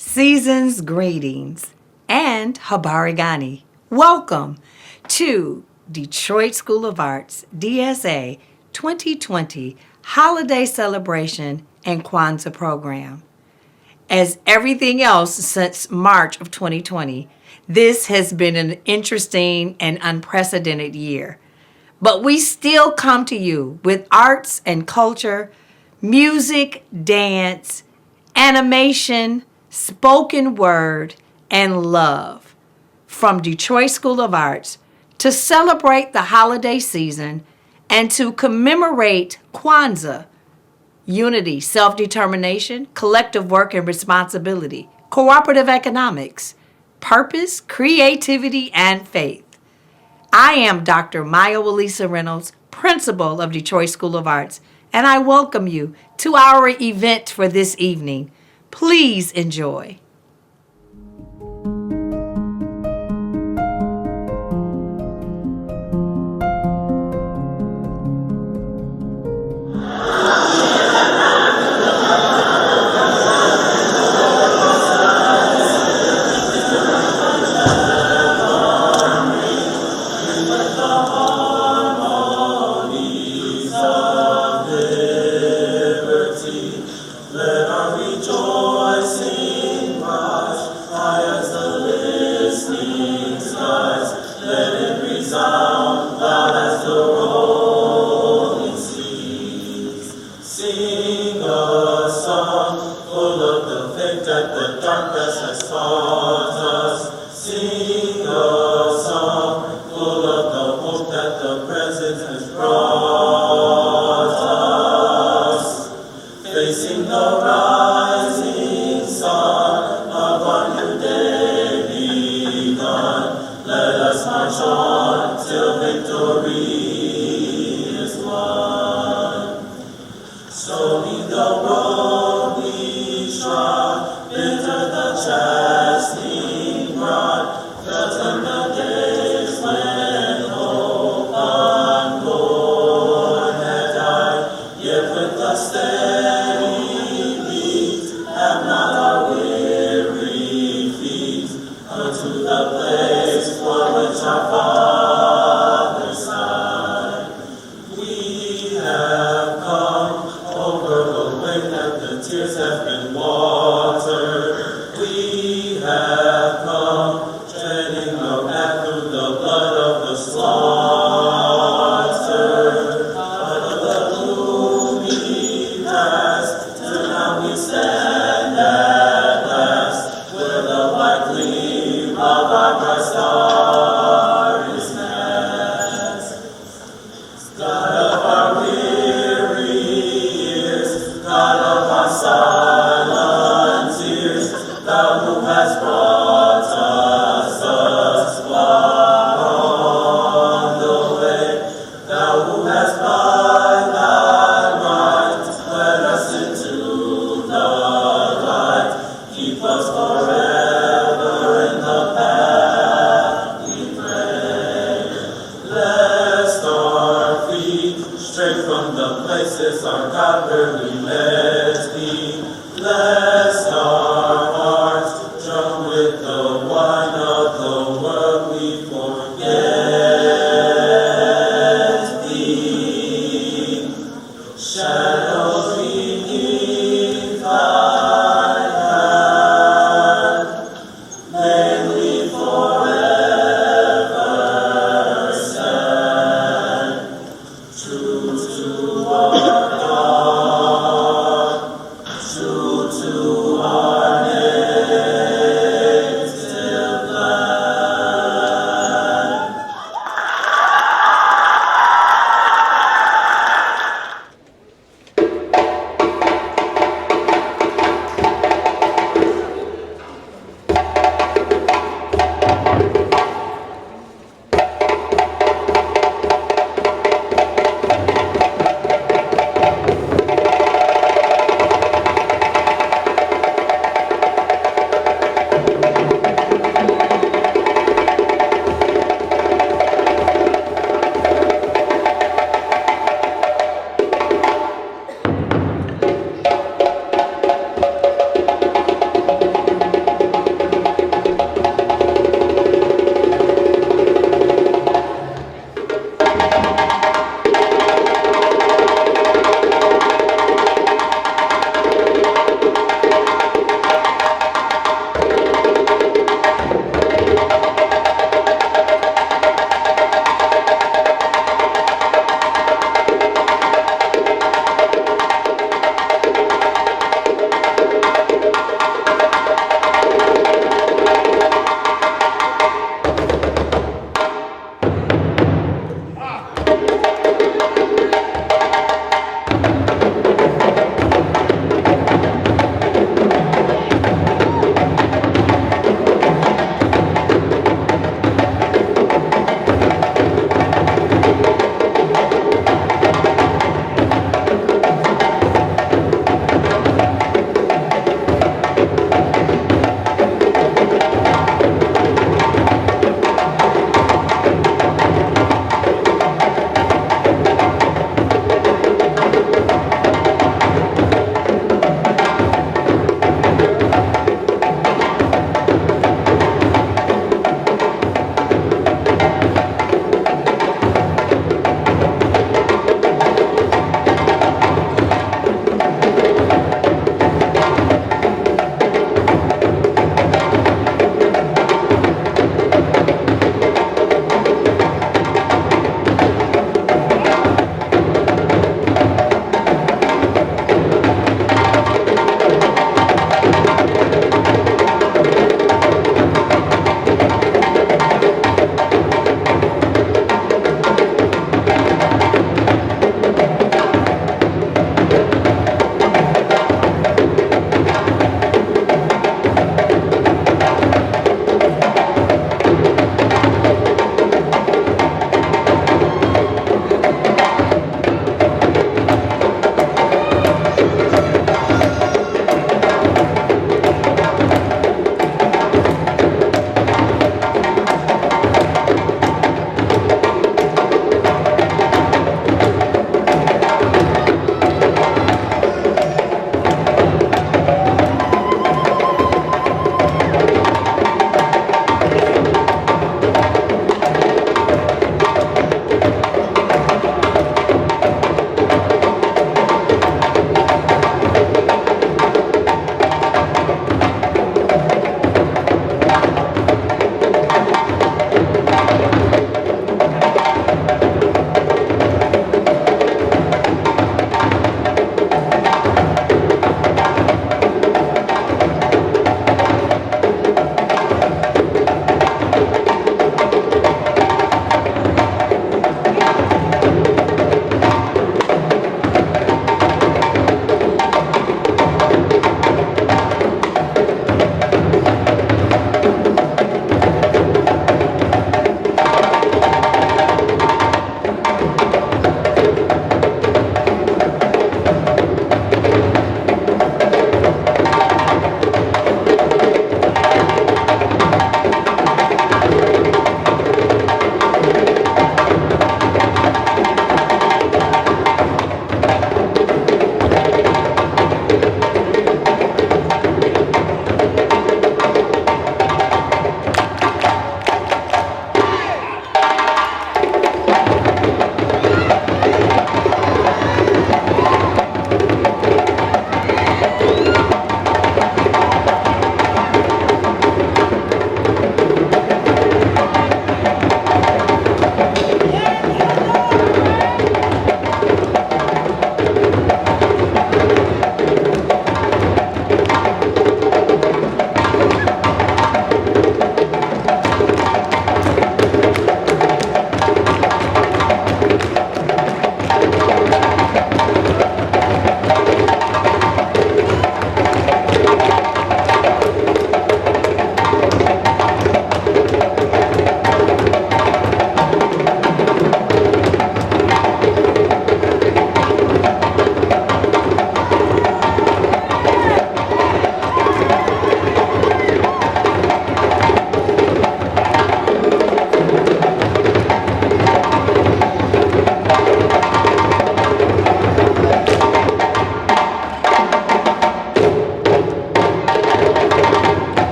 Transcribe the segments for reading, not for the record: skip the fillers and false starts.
Season's greetings and Habarigani. Welcome to Detroit School of Arts DSA 2020 Holiday Celebration and Kwanzaa Program. As everything else since March of 2020, this has been an interesting and unprecedented year. But we still come to you with arts and culture, music, dance, animation, spoken word, and love from Detroit School of Arts to celebrate the holiday season and to commemorate Kwanzaa, unity, self-determination, collective work and responsibility, cooperative economics, purpose, creativity, and faith. I am Dr. Maya Walisa Reynolds, principal of Detroit School of Arts, and I welcome you to our event for this evening. Please enjoy.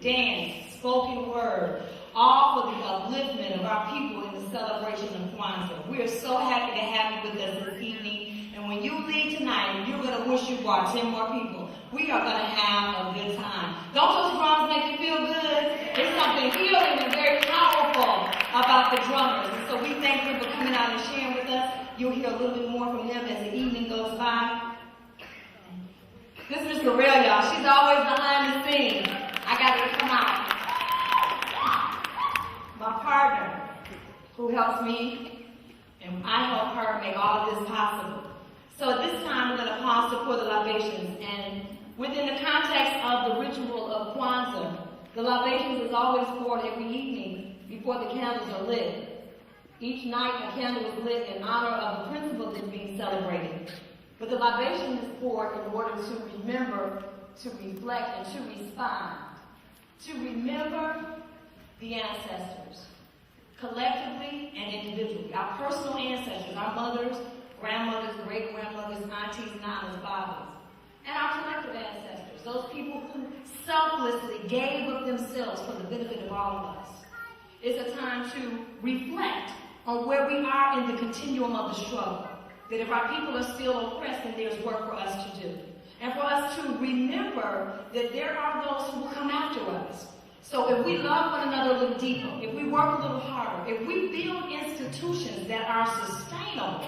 dance, spoken word, all for the upliftment of our people in the celebration of Kwanzaa. We are so happy to have you with us this evening. And when you leave tonight, you're going to wish you brought 10 more people. We are going to have a good time. Don't those drums make you feel good? There's something healing and very powerful about the drummers. And so we thank them for coming out and sharing with us. You'll hear a little bit more from them as the evening goes by. This is Miss Real, y'all. She's always behind the scenes. I got her to come out. My partner, who helps me, and I help her make all of this possible. So at this time, we're going to pause to pour the libations. And within the context of the ritual of Kwanzaa, the libations is always poured every evening before the candles are lit. Each night, a candle is lit in honor of the principle that's being celebrated. But the libation is poured in order to remember, to reflect, and to respond. To remember the ancestors, collectively and individually. Our personal ancestors, our mothers, grandmothers, great-grandmothers, aunties, nanas, fathers. And our collective ancestors, those people who selflessly gave of themselves for the benefit of all of us. It's a time to reflect on where we are in the continuum of the struggle. That if our people are still oppressed, then there's work for us to do. And for us to remember that there are those who will come after us. So if we love one another a little deeper, if we work a little harder, if we build institutions that are sustainable,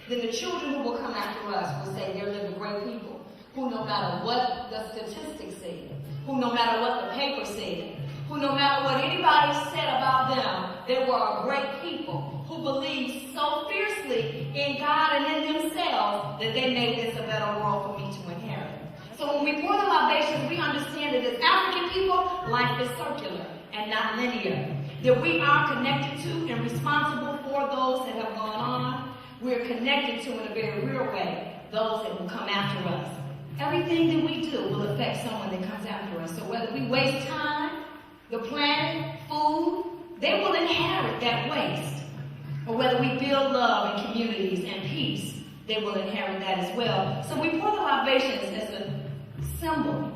then the children who will come after us will say they're living great people, who no matter what the statistics say, who no matter what the paper said, who no matter what anybody said about them, they were a great people who believed so fiercely in God and in themselves that they made this a better world for me to inherit. So when we pour the libations, we understand that as African people, life is circular and not linear. That we are connected to and responsible for those that have gone on. We're connected to, in a very real way, those that will come after us. Everything that we do will affect someone that comes after us. So whether we waste time, the planet, food, they will inherit that waste. Or whether we build love in communities and peace, they will inherit that as well. So we pour the libations as a symbol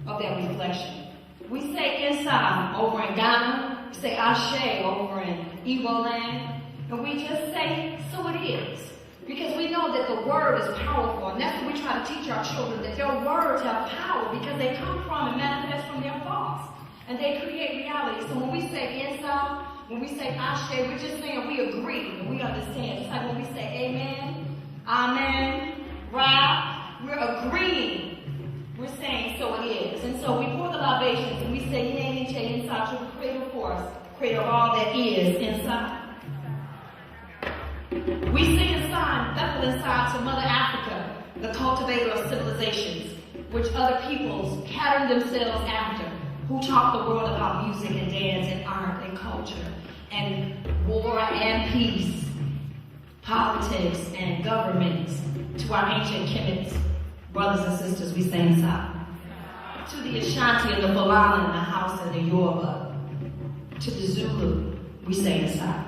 of that reflection. We say inside over in Ghana, we say Ashe over in Igbo land, and we just say, so it is. Because we know that the word is powerful, and that's what we try to teach our children, that their words have power because they come from and manifest from their thoughts. And they create reality. So when we say inside, when we say Ashe, we're just saying we agree and we understand. Just like when we say amen, amen, right? We're agreeing. We're saying so it is. And so we pour the libations and we say Yene inside to the creator force, creator of all that is inside. We sing inside, Bethel inside to Mother Africa, the cultivator of civilizations, which other peoples pattern themselves after, who taught the world about music and dance and art and culture and war and peace, politics and governments. To our ancient Kemet brothers and sisters, we say inside. To the Ashanti and the Fulani and the Hausa and the Yoruba. To the Zulu, we say inside.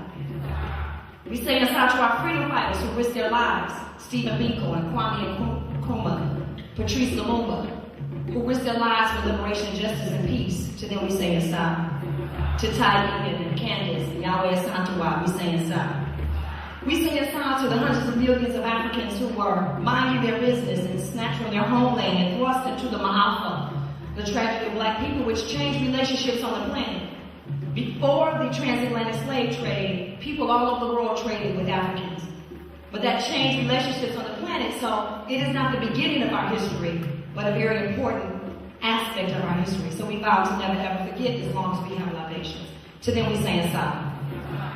We say inside to our freedom fighters who risked their lives, Stephen Biko and Kwame Nkrumah, Patrice Lumumba, who risked their lives for liberation, justice, and peace. To them we say inside. To Ty Egan and Candace and Yahweh Santawa, we say inside. We say inside to the hundreds of millions of Africans who were minding their business and snatched from their homeland and thrust into the Ma'afa, the tragedy of black people, which changed relationships on the planet. Before the transatlantic slave trade, people all over the world traded with Africans. But that changed relationships on the planet, so it is not the beginning of our history, but a very important aspect of our history. So we vow to never ever forget as long as we have libations. To them we say inside.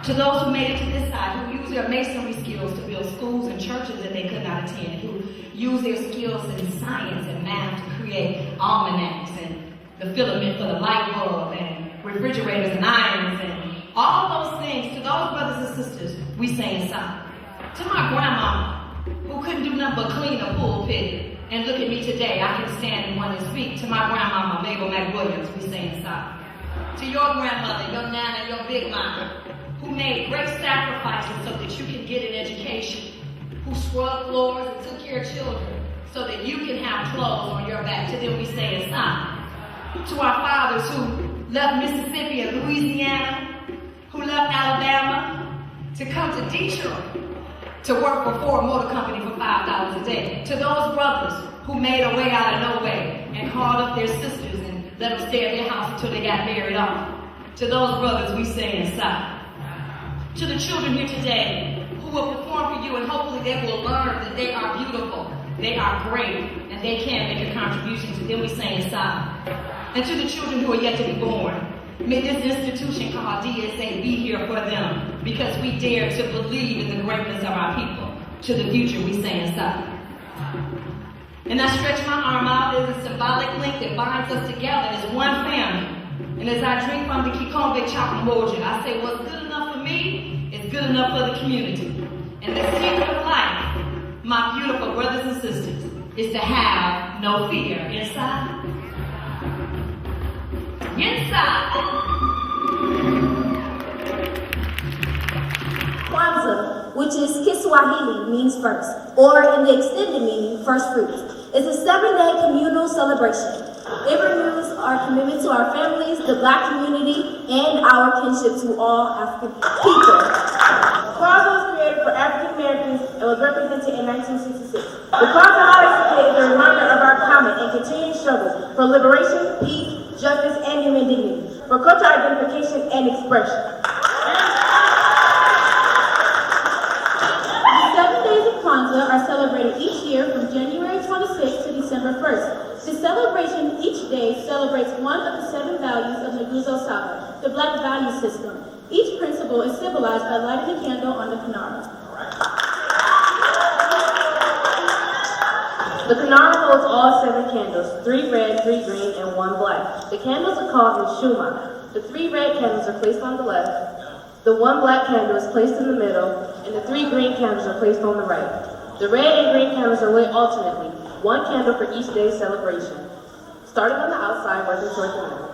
To those who made it to this side, who used their masonry skills to build schools and churches that they could not attend, who used their skills in science and math to create almanacs and the filament for the light bulb and refrigerators and irons and all those things, to those brothers and sisters, we say inside. To my grandma, who couldn't do nothing but clean a pulpit, and look at me today, I can stand and want to speak. To my grandmama, Mabel McWilliams, we say inside. To your grandmother, your nana, your big mama, who made great sacrifices so that you can get an education, who scrubbed floors and took care of children so that you can have clothes on your back. To them we say inside. To our fathers who left Mississippi and Louisiana, who left Alabama to come to Detroit to work for Ford Motor Company for $5 a day. To those brothers who made a way out of no way and called up their sisters and let them stay at their house until they got married off. To those brothers, we say inside. To the children here today who will perform for you, and hopefully they will learn that they are beautiful, they are great, and they can make a contribution to them, we say inside. And to the children who are yet to be born, may this institution called DSA be here for them, because we dare to believe in the greatness of our people. To the future, we say inside. And I stretch my arm out as a symbolic link that binds us together as one family. And as I drink from the Kikombe Chakamoja, I say what's good enough for me is good enough for the community. And the secret of life, my beautiful brothers and sisters, is to have no fear inside. Inside. Kwanzaa, which is Kiswahili, means first, or in the extended meaning, first fruits, is a 7-day communal celebration. It renews our commitment to our families, the Black community, and our kinship to all African people. Kwanzaa was created for African Americans and was represented in 1966. The Kwanzaa holiday is a reminder of our common and continuing struggle for liberation, peace, justice, and human dignity, for cultural identification and expression. The 7 days of Kwanzaa are celebrated each year from January 26th to December 1st. The celebration each day celebrates one of the 7 values of Nguzo Saba, the Black value system. Each principle is symbolized by lighting a candle on the Kinara. The Kinara holds all 7 candles, 3 red, 3 green, and 1 black. The candles are called Nshuma. The 3 red candles are placed on the left, the 1 black candle is placed in the middle, and the 3 green candles are placed on the right. The red and green candles are lit alternately, 1 candle for each day's celebration, starting on the outside, working toward the middle.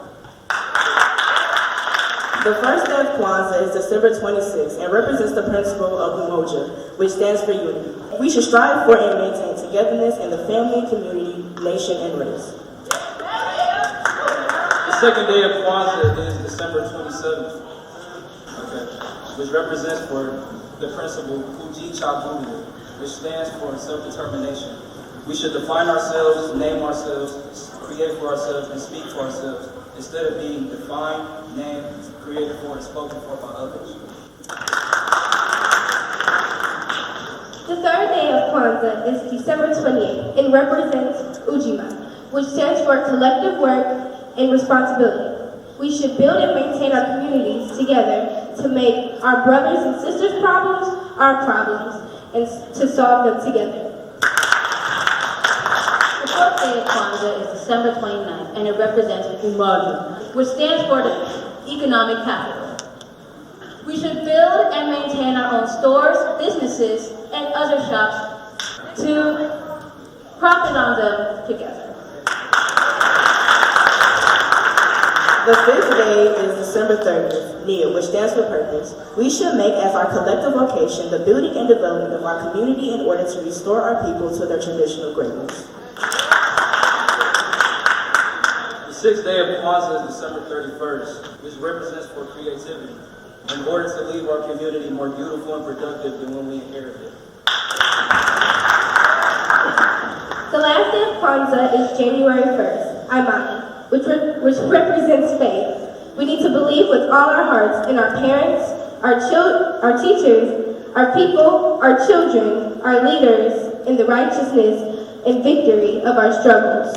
The first day of Kwanzaa is December 26th and represents the principle of Umoja, which stands for unity. We should strive for and maintain togetherness in the family, community, nation, and race. The second day of Kwanzaa is December 27th, which represents for the principle Kuji Chabudu, which stands for self-determination. We should define ourselves, name ourselves, create for ourselves, and speak for ourselves, instead of being defined, named, created for, and spoken for by others. The third day of Kwanzaa is December 28th and represents Ujima, which stands for collective work and responsibility. We should build and maintain our communities together to make our brothers and sisters' problems our problems and to solve them together. The fourth day of Kwanzaa is December 29th and it represents Umoja, which stands for the economic capital. We should build and maintain our own stores, businesses, and other shops to profit on them together. The fifth day is December 30th, Nia, which stands for purpose. We should make as our collective vocation the building and development of our community in order to restore our people to their traditional greatness. The sixth day of Kwanzaa is December 31st, which represents for creativity, in order to leave our community more beautiful and productive than when we inherited it. The last day of Kwanzaa is January 1st, Imani, which represents faith. We need to believe with all our hearts in our parents, our teachers, our people, our children, our leaders, in the righteousness and victory of our struggles.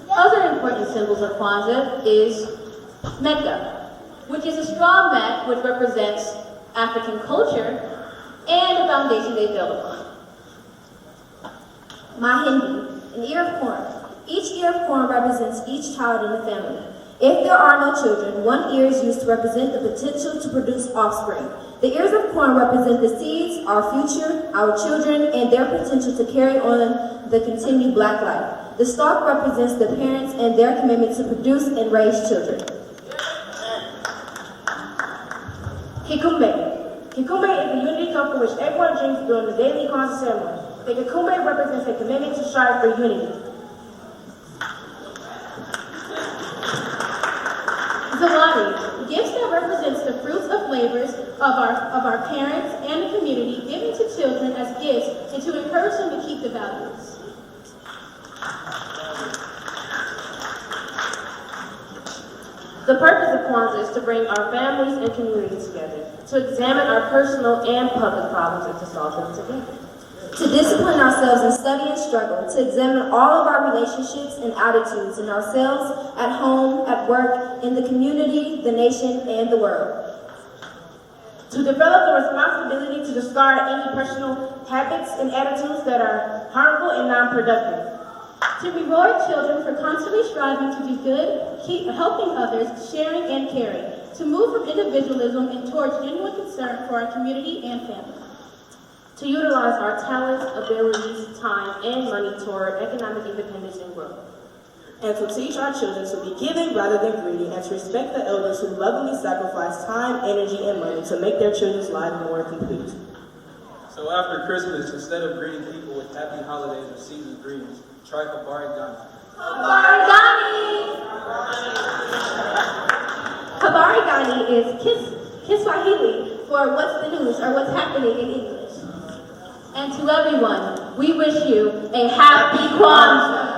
Other important symbols of Kwanzaa is Mecca, which is a straw mat which represents African culture and the foundation they built upon. Mahindi, an ear of corn. Each ear of corn represents each child in the family. If there are no children, one ear is used to represent the potential to produce offspring. The ears of corn represent the seeds, our future, our children, and their potential to carry on the continued Black life. The stalk represents the parents and their commitment to produce and raise children. Kikumbe. Kikumbe is the unity cup for which everyone drinks during the daily Kwanzaa ceremony. The Kakumbe represents a commitment to strive for unity. Zawadi, gifts that represents the fruits of labors of our parents and the community given to children as gifts and to encourage them to keep the values. The purpose of Kwanzaa is to bring our families and communities together, to examine our personal and public problems and to solve them together. To discipline ourselves in study and struggle, to examine all of our relationships and attitudes in ourselves, at home, at work, in the community, the nation, and the world. To develop the responsibility to discard any personal habits and attitudes that are harmful and non-productive. To reward children for constantly striving to do good, keep helping others, sharing and caring. To move from individualism and towards genuine concern for our community and family. To utilize our talents, abilities, time, and money toward economic independence and growth. And to teach our children to be giving rather than greedy, and to respect the elders who lovingly sacrifice time, energy, and money to make their children's lives more complete. So after Christmas, instead of greeting people with happy holidays or season's greetings, try Habari Ghani. Habari Ghani! Habari Ghani is Kiswahili for what's the news or what's happening in English. And to everyone, we wish you a happy Kwanzaa.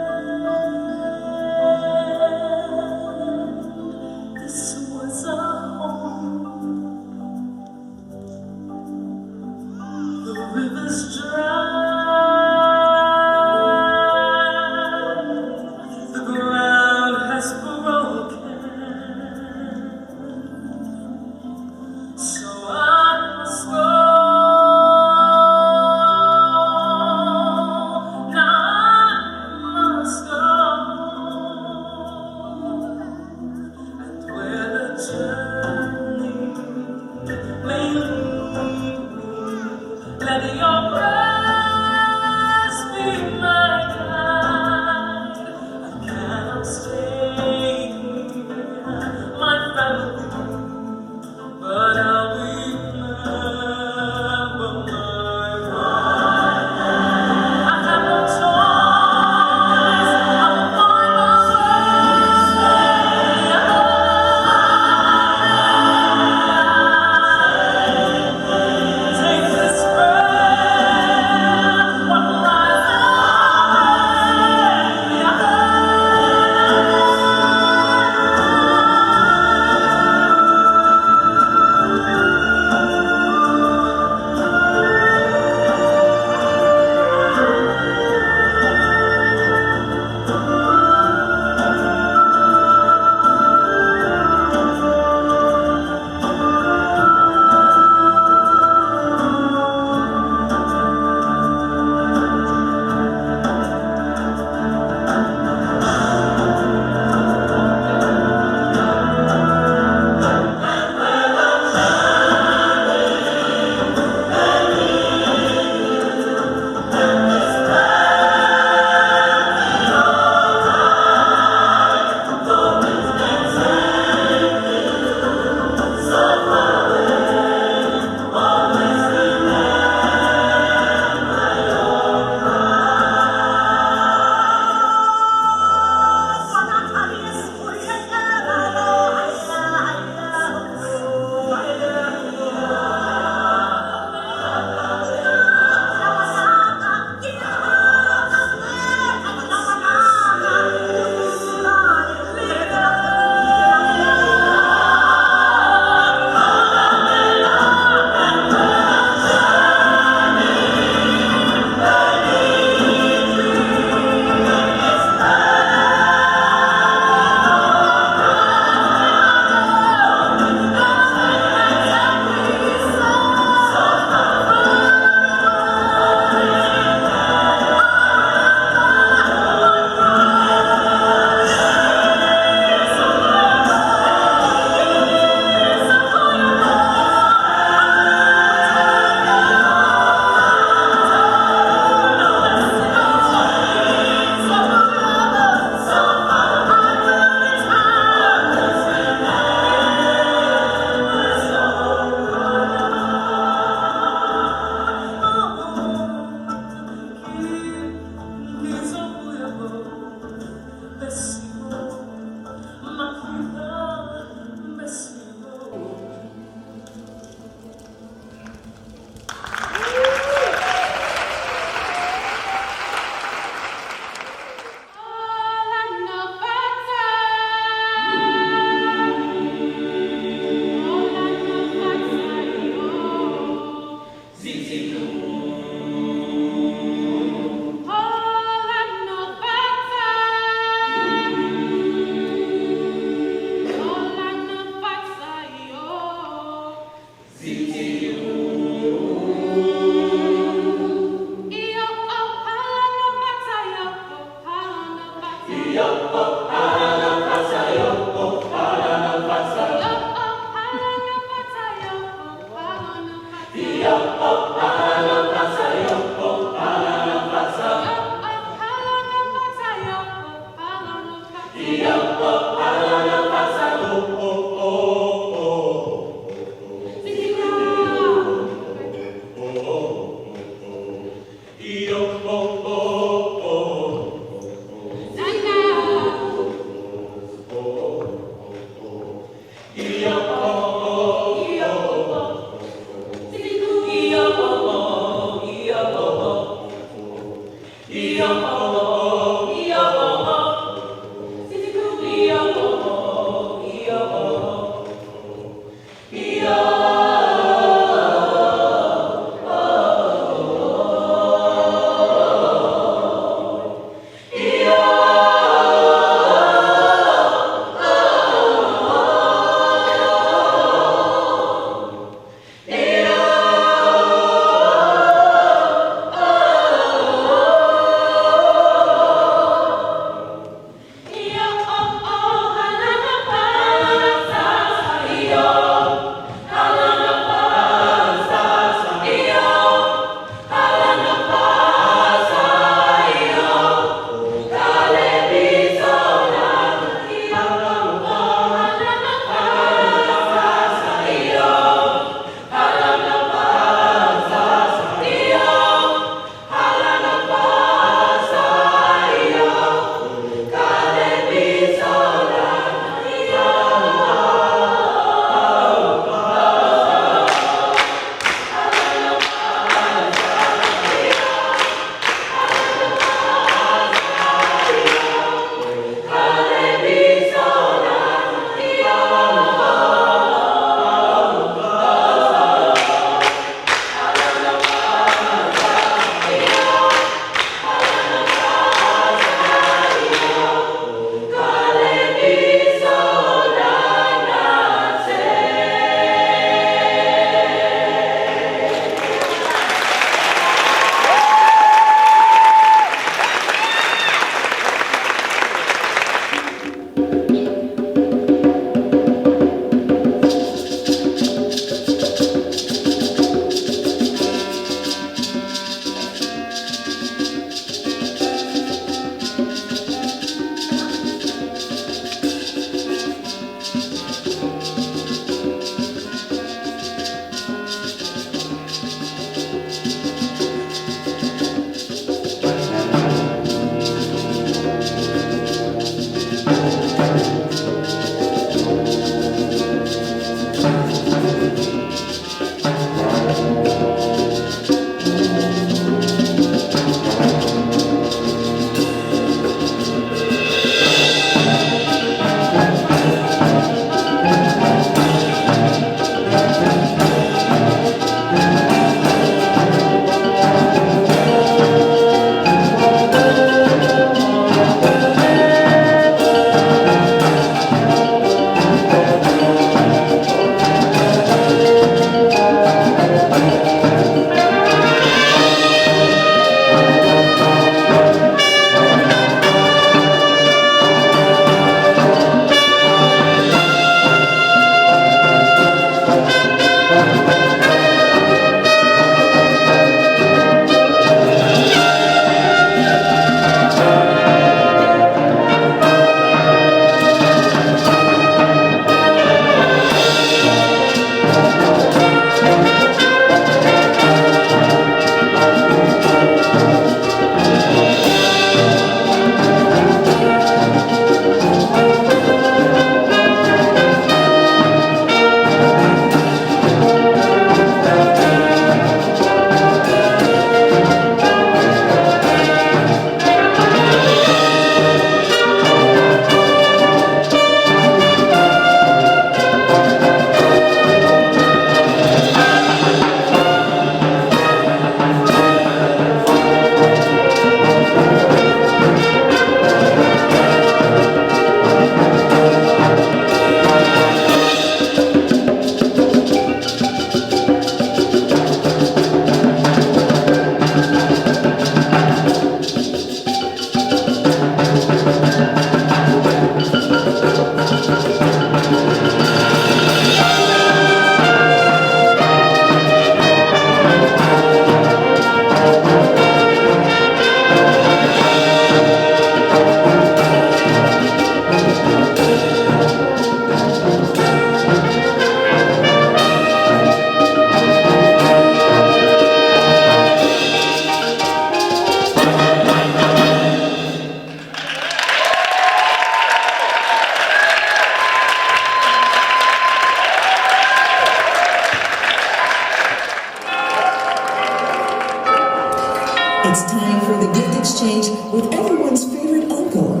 It's time for the gift exchange with everyone's favorite uncle.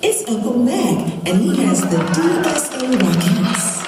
It's Uncle Mac, and he has the DSA Rockettes.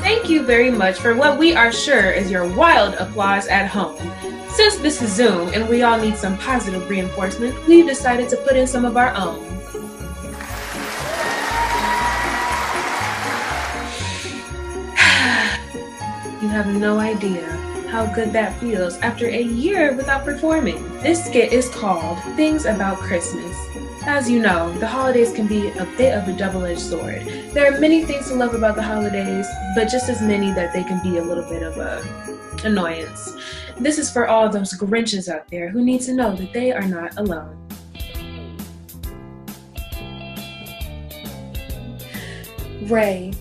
Thank you very much for what we are sure is your wild applause at home. Since this is Zoom and we all need some positive reinforcement, we've decided to put in some of our own. You have no idea how good that feels after a year without performing. This skit is called Things About Christmas. As you know, the holidays can be a bit of a double-edged sword. There are many things to love about the holidays, but just as many that they can be a little bit of a annoyance. This is for all those Grinches out there who need to know that they are not alone. Ray,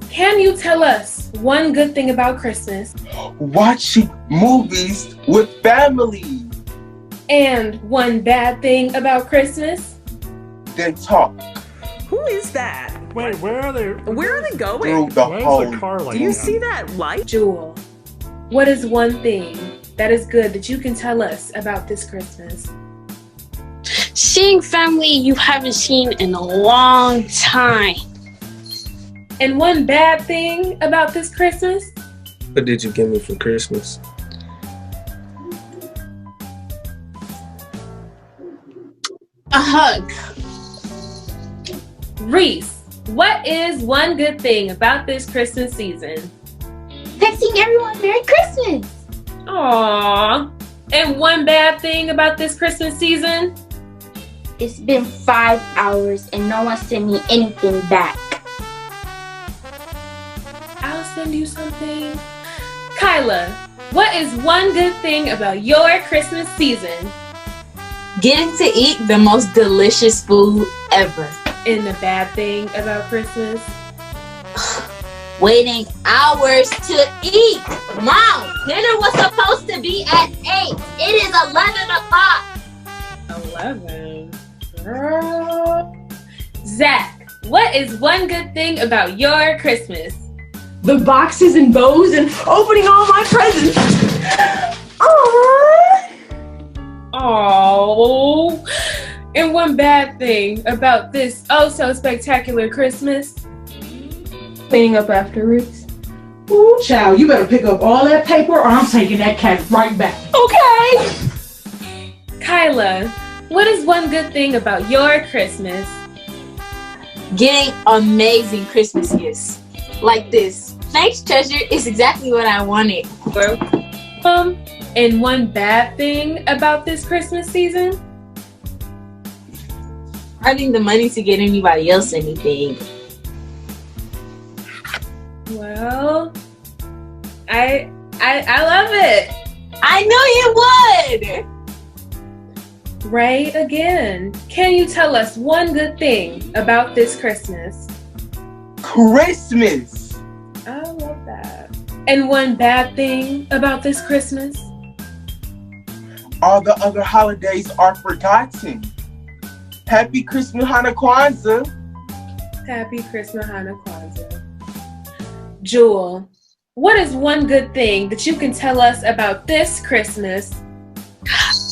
can you tell us one good thing about Christmas? Watching movies with family. And one bad thing about Christmas? Then talk Who is that? Wait, where are they? Where are they going? through the Why whole. is the car like Do you that? see that light? Jewel, what is one thing that is good that you can tell us about this Christmas? Seeing family you haven't seen in a long time. And one bad thing about this Christmas? What did you give me for Christmas? A hug. Reese, what is one good thing about this Christmas season? Texting everyone Merry Christmas! Aww. And one bad thing about this Christmas season? It's been 5 hours and no one sent me anything back. I'll send you something. Kyla, what is one good thing about your Christmas season? Getting to eat the most delicious food ever. And the bad thing about Christmas? Waiting hours to eat. Mom, dinner was supposed to be at 8. It is 11 o'clock. 11? Girl. Zach, what is one good thing about your Christmas? The boxes and bows and opening all my presents. Oh. And one bad thing about this oh so spectacular Christmas? Cleaning up afterwards. Ooh, child, you better pick up all that paper or I'm taking that cat right back. Okay. Kyla, what is one good thing about your Christmas? Getting amazing Christmas gifts. Like this. Thanks, Treasure. It's exactly what I wanted. And one bad thing about this Christmas season? Having the money to get anybody else anything. Well, I love it. I knew you would. Right again. Can you tell us one good thing about this Christmas? Christmas. I love that. And one bad thing about this Christmas? All the other holidays are forgotten. Happy Christmas, Hanukkah, Kwanzaa. Happy Christmas, Hanukkah, Kwanzaa. Jewel, what is one good thing that you can tell us about this Christmas?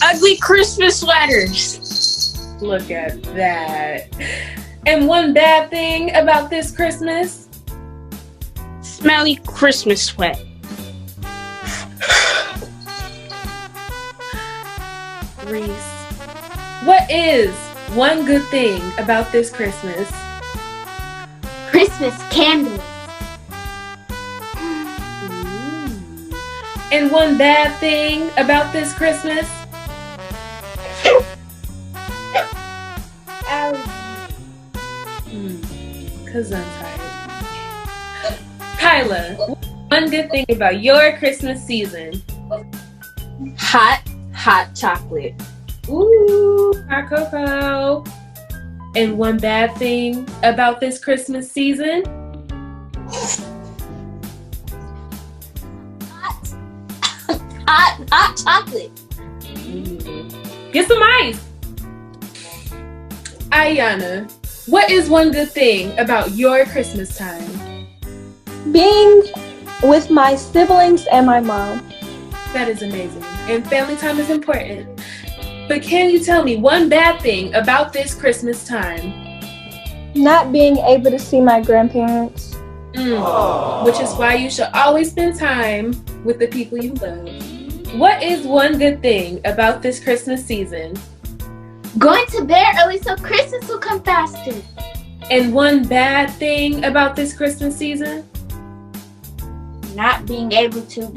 Ugly Christmas sweaters. Look at that. And one bad thing about this Christmas? Smelly Christmas sweat. Reese, what is one good thing about this Christmas? Christmas candles. And one bad thing about this Christmas? Cause I'm tired. Kyla, one good thing about your Christmas season? Hot chocolate. Ooh, hot cocoa. And one bad thing about this Christmas season? Hot chocolate. Get some ice. Ayana, what is one good thing about your Christmas time? Being with my siblings and my mom. That is amazing. And family time is important. But can you tell me one bad thing about this Christmas time? Not being able to see my grandparents. Which is why you should always spend time with the people you love. What is one good thing about this Christmas season? Going to bed early so Christmas will come faster. And one bad thing about this Christmas season? Not being able to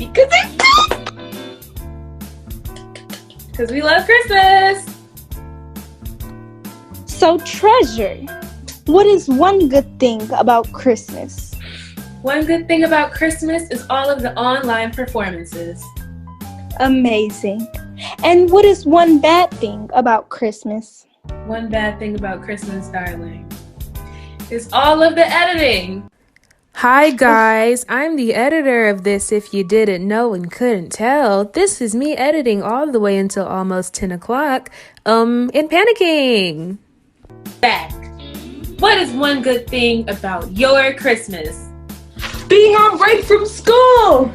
because we love Christmas. So, Treasure, what is one good thing about Christmas? One good thing about Christmas is all of the online performances. Amazing. And what is one bad thing about Christmas? One bad thing about Christmas, darling, is all of the editing. Hi guys, I'm the editor of this if you didn't know and couldn't tell. This is me editing all the way until almost 10 o'clock, and panicking. Back. What is one good thing about your Christmas? Being on break from school.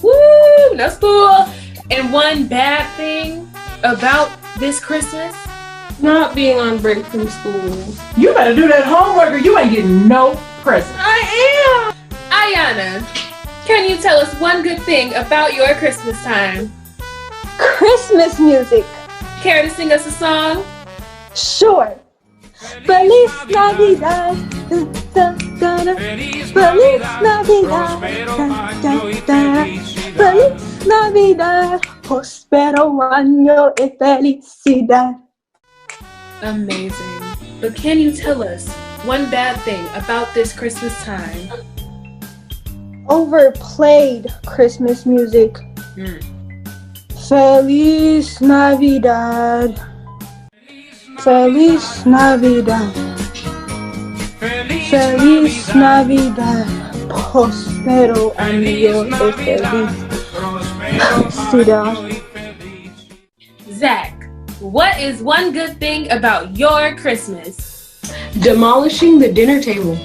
Woo, no school. And one bad thing about this Christmas? Not being on break from school. You better do that homework or you ain't getting no present. I am! Ayana, can you tell us one good thing about your Christmas time? Christmas music. Care to sing us a song? Sure. Feliz Navidad. Feliz Navidad. Feliz Navidad. Prospero año y felicidad. Amazing. But can you tell us one bad thing about this Christmas time? Overplayed Christmas music. Feliz Navidad. Feliz Navidad. Feliz Navidad. Prospero año y feliz. Zach, what is one good thing about your Christmas? Demolishing the dinner table.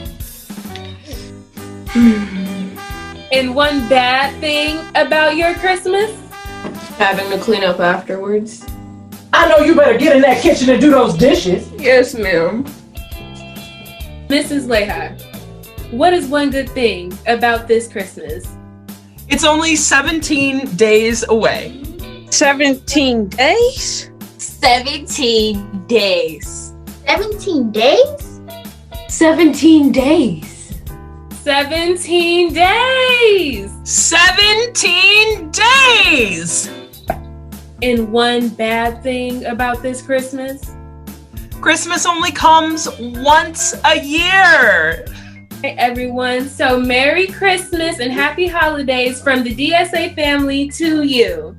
And one bad thing about your Christmas? Having to clean up afterwards. I know you better get in that kitchen and do those dishes. Yes, ma'am. Mrs. Leha, what is one good thing about this Christmas? It's only 17 days away. 17 days? 17 days. 17 days? 17 days. 17 days! 17 days! And one bad thing about this Christmas? Christmas only comes once a year. Hey everyone, so Merry Christmas and Happy Holidays from the DSA family to you.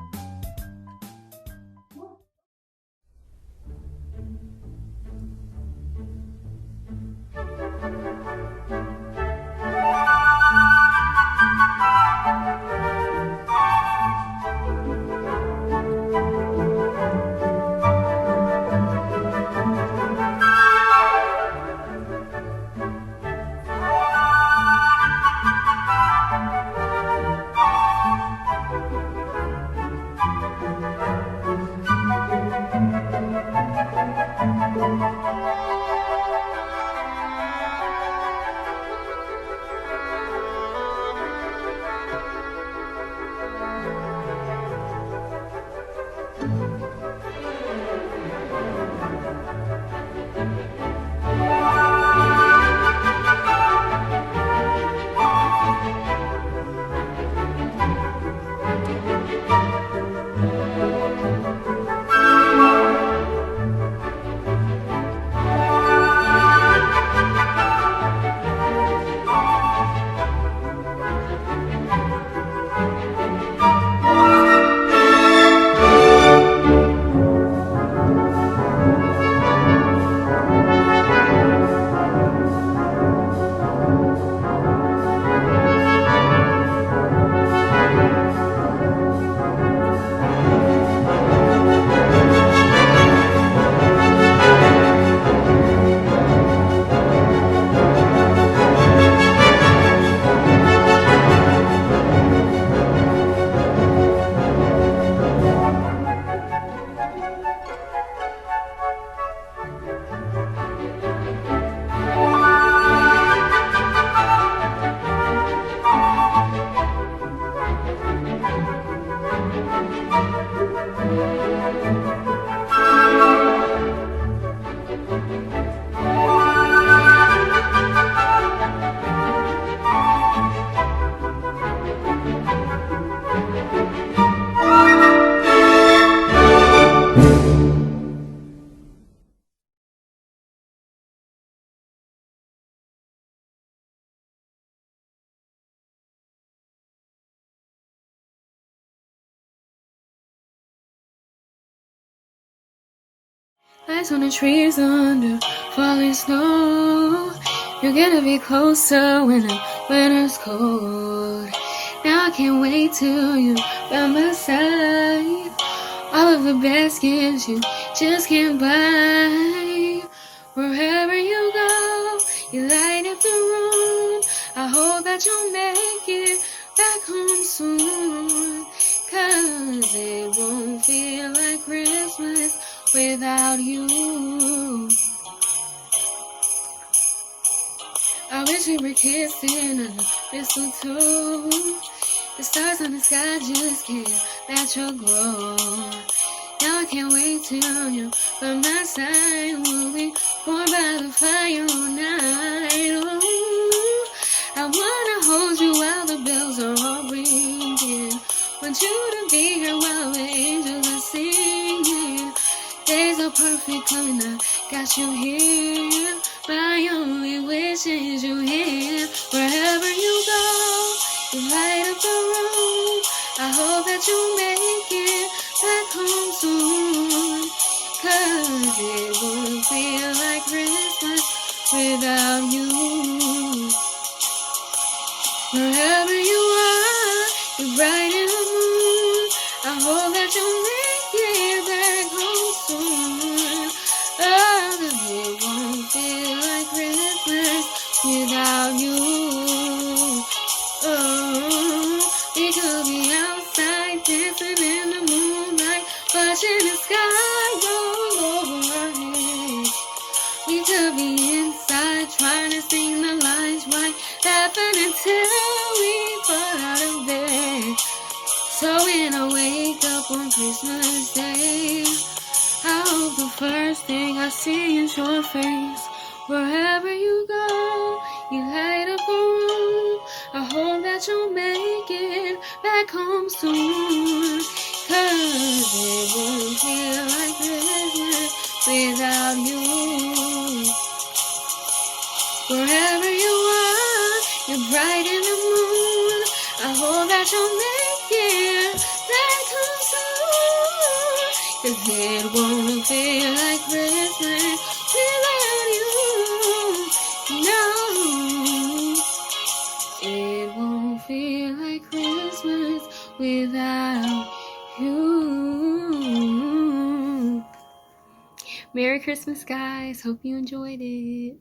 Lights on the trees under falling snow. You're gonna be closer when the winter's cold. Now I can't wait till you're by my side. All of the best gifts you just can't buy. Wherever you go, you light up the room. I hope that you'll make it back home soon. 'Cause it won't feel like Christmas without you. I wish we were kissing under mistletoe. The stars on the sky just can't match your glow. Now I can't wait till you're by my side. We'll be warm by the fire all night. Ooh, I wanna hold you while the bells are all ringing. Want you to be here while the angels are singing. Days are perfect when I got you here. My only wish is you here. Wherever you go, you light up the room. I hope that you make it back home soon. 'Cause it won't feel like Christmas without you. Wherever you are, you're bright in the moon. I hope that you'll make it back home soon. Oh, 'cause it won't feel like Christmas without you. Oh, we could be outside dancing in the moonlight, watching the sky roll over our heads. We could be inside trying to sing the lines right, laughing until we fall out of bed. So when I wake up on Christmas Day, I hope the first thing I see is your face. Wherever you go, you light up a room. I hope that you'll make it back home soon. 'Cause it won't feel like Christmas without you. Wherever you are, you're bright in the moon. I hope that you'll make it back home soon. 'Cause it won't feel like Christmas without you. No, it won't feel like Christmas without you. Merry Christmas, guys. Hope you enjoyed it.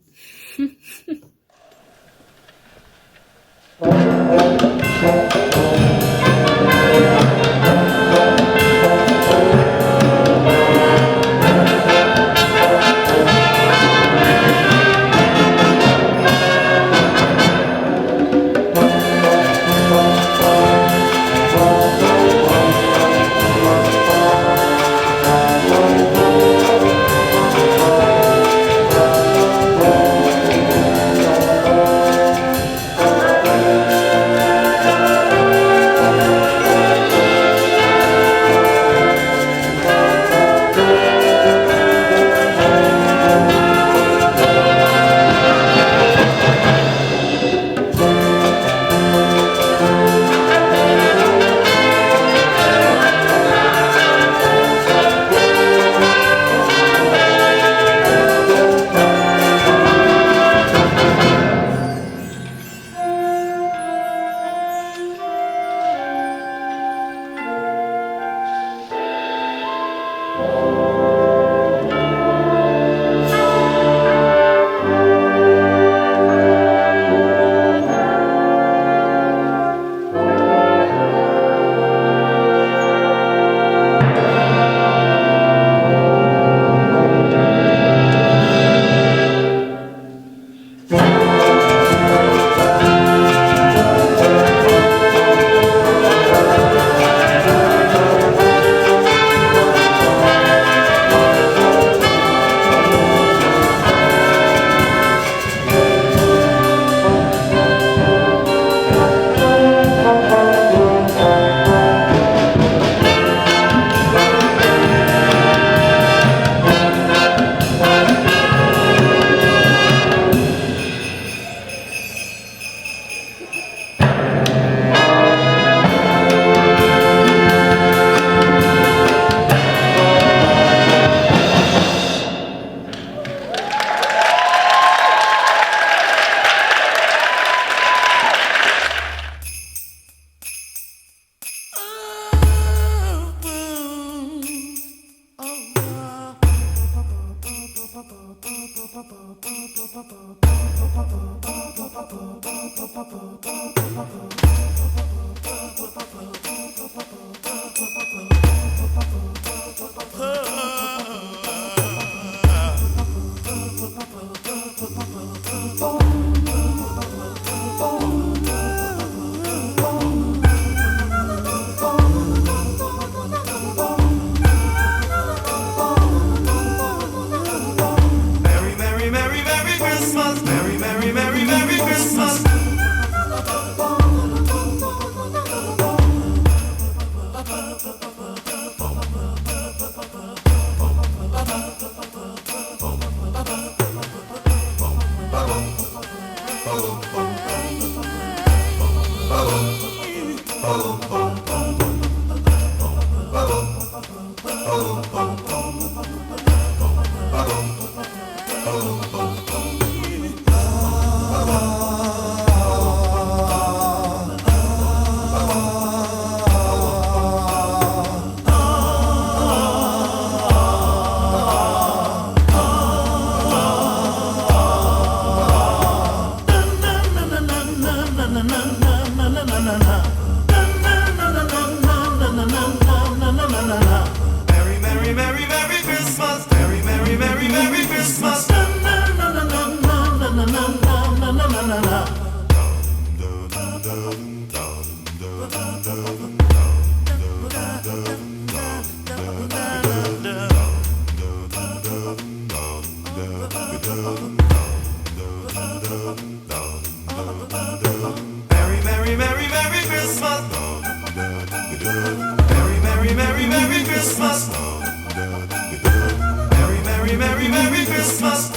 Merry, Merry Christmas.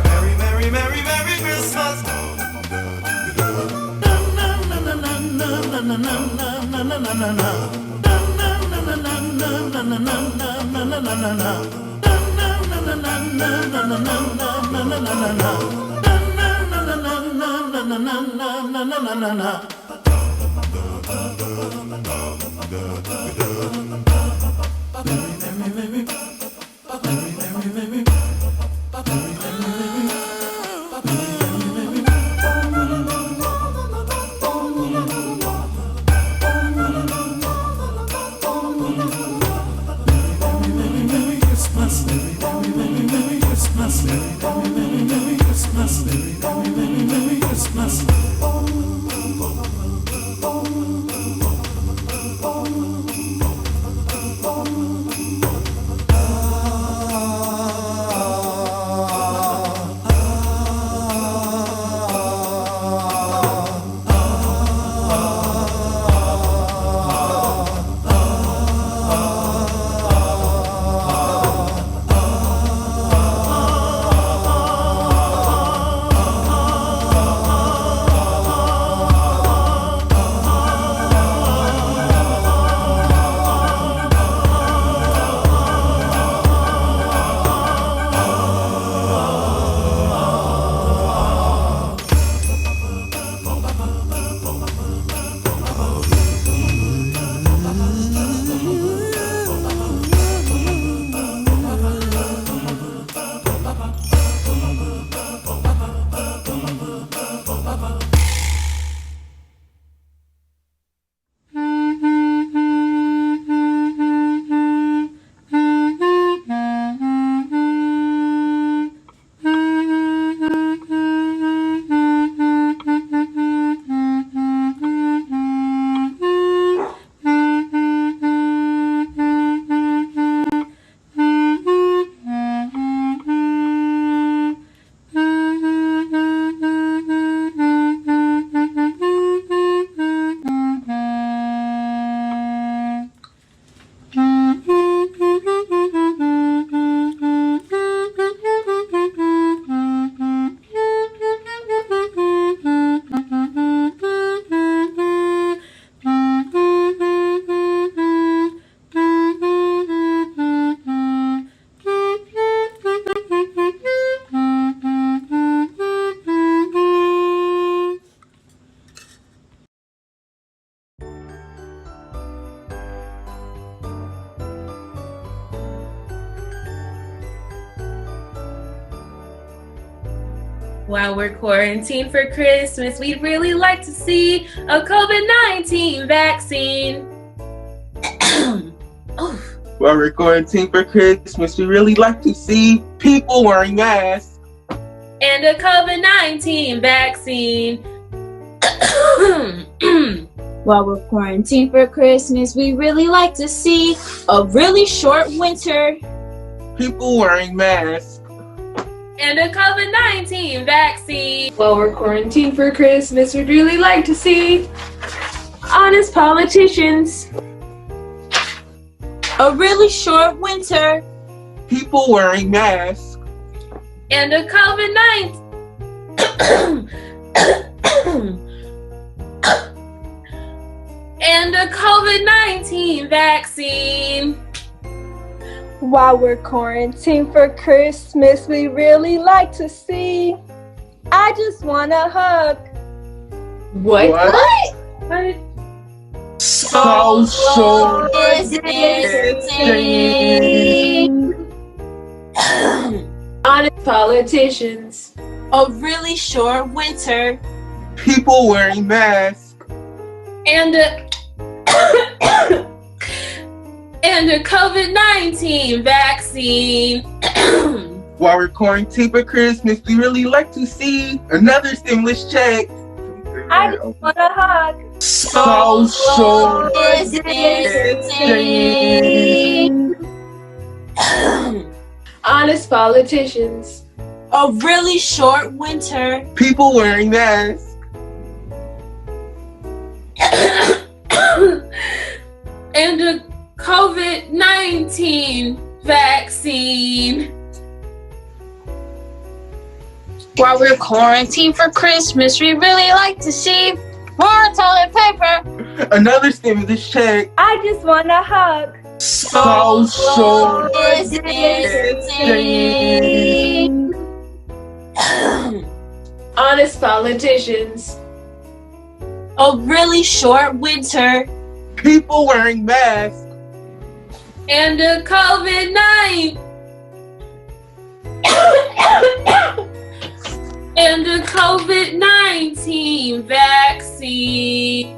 Merry, Merry, Merry, Merry Christmas. While we're quarantined for Christmas, we'd really like to see a COVID-19 vaccine. While we're quarantined for Christmas, we really like to see people wearing masks. And a COVID-19 vaccine. While we're quarantined for Christmas, we really like to see a really short winter. People wearing masks. And a COVID-19 vaccine. While we're quarantined for Christmas, we'd really like to see honest politicians. A really short winter. People wearing masks. And a COVID-19 and a COVID-19 vaccine. While we're quarantined for Christmas, we really like to see I Just Wanna Hug. What? Social distancing. Honest politicians. A really short winter. People wearing masks. And a and a COVID-19 vaccine. While we're quarantined for Christmas, we really like to see another stimulus check. I just wanna hug. Social distancing. Honest politicians. A really short winter. People wearing masks. And a COVID-19 vaccine. While we're quarantined for Christmas, we really like to see more toilet paper. Another stimulus check. I just want a hug. Social distancing. Honest politicians. A really short winter. People wearing masks. And a COVID-19. And a COVID-19 vaccine.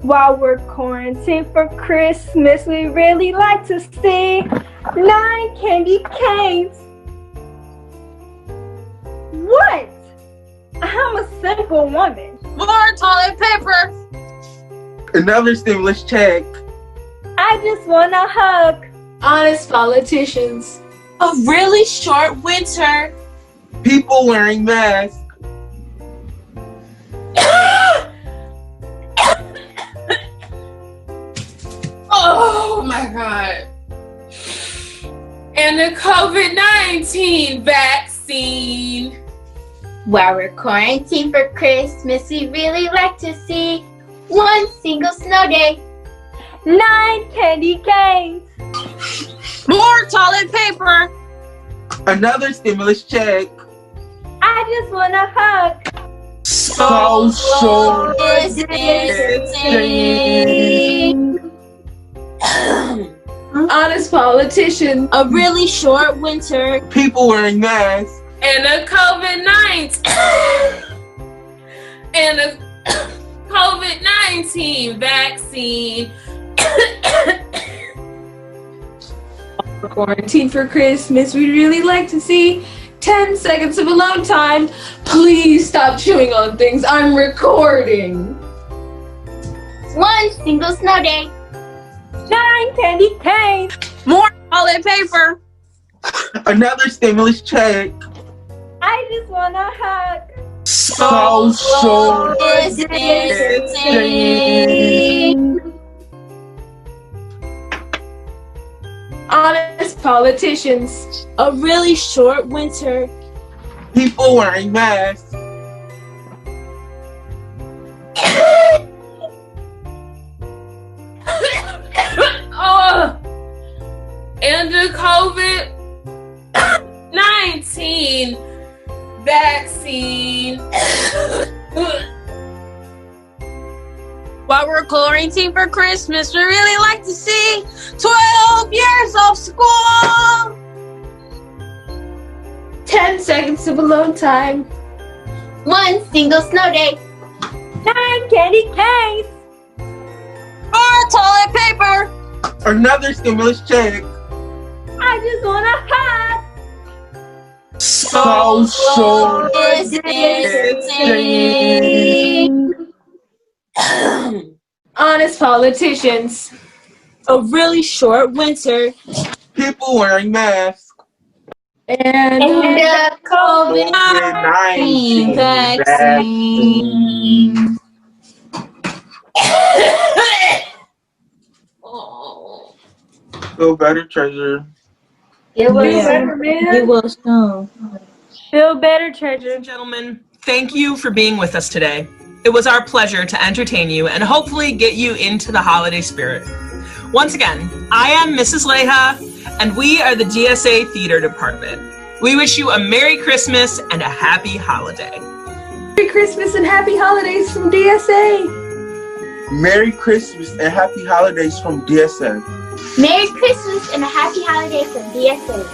While we're quarantined for Christmas, we really like to see 9 candy canes. What? I'm a simple woman. More toilet paper. Another stimulus check. I just want a hug. Honest politicians. A really short winter. People wearing masks. Oh my God. And the COVID-19 vaccine. While we're quarantined for Christmas, we really like to see 1 single snow day. 9 candy canes. More toilet paper. Another stimulus check. I just want a hug. Social distancing. Honest politicians. A really short winter. People wearing masks. And a COVID-19. And a COVID-19 vaccine. Quarantine for Christmas, we'd really like to see 10 seconds of alone time. Please stop chewing on things. I'm recording. 1 single snow day. 9 candy canes. More toilet paper. Another stimulus check. I just want a hug. Social distancing. Honest politicians. A really short winter. People wearing masks. And the COVID-19 vaccine. While we're quarantined for Christmas, we really like to see 12 years of school. 10 seconds of alone time. 1 single snow day. 9 candy canes. More toilet paper. Another stimulus check. I just want a hug. Social distancing. Honest politicians. A really short winter. People wearing masks. And the COVID-19 vaccine. Feel better, treasure. It was better, man. It was soon. Feel better, treasure. Ladies and gentlemen, thank you for being with us today. It was our pleasure to entertain you and hopefully get you into the holiday spirit. Once again, I am Mrs. Leha, and we are the DSA Theater Department. We wish you a Merry Christmas and a Happy Holiday. Merry Christmas and Happy Holidays from DSA. Merry Christmas and Happy Holidays from DSA. Merry Christmas and a happy holiday from DSA.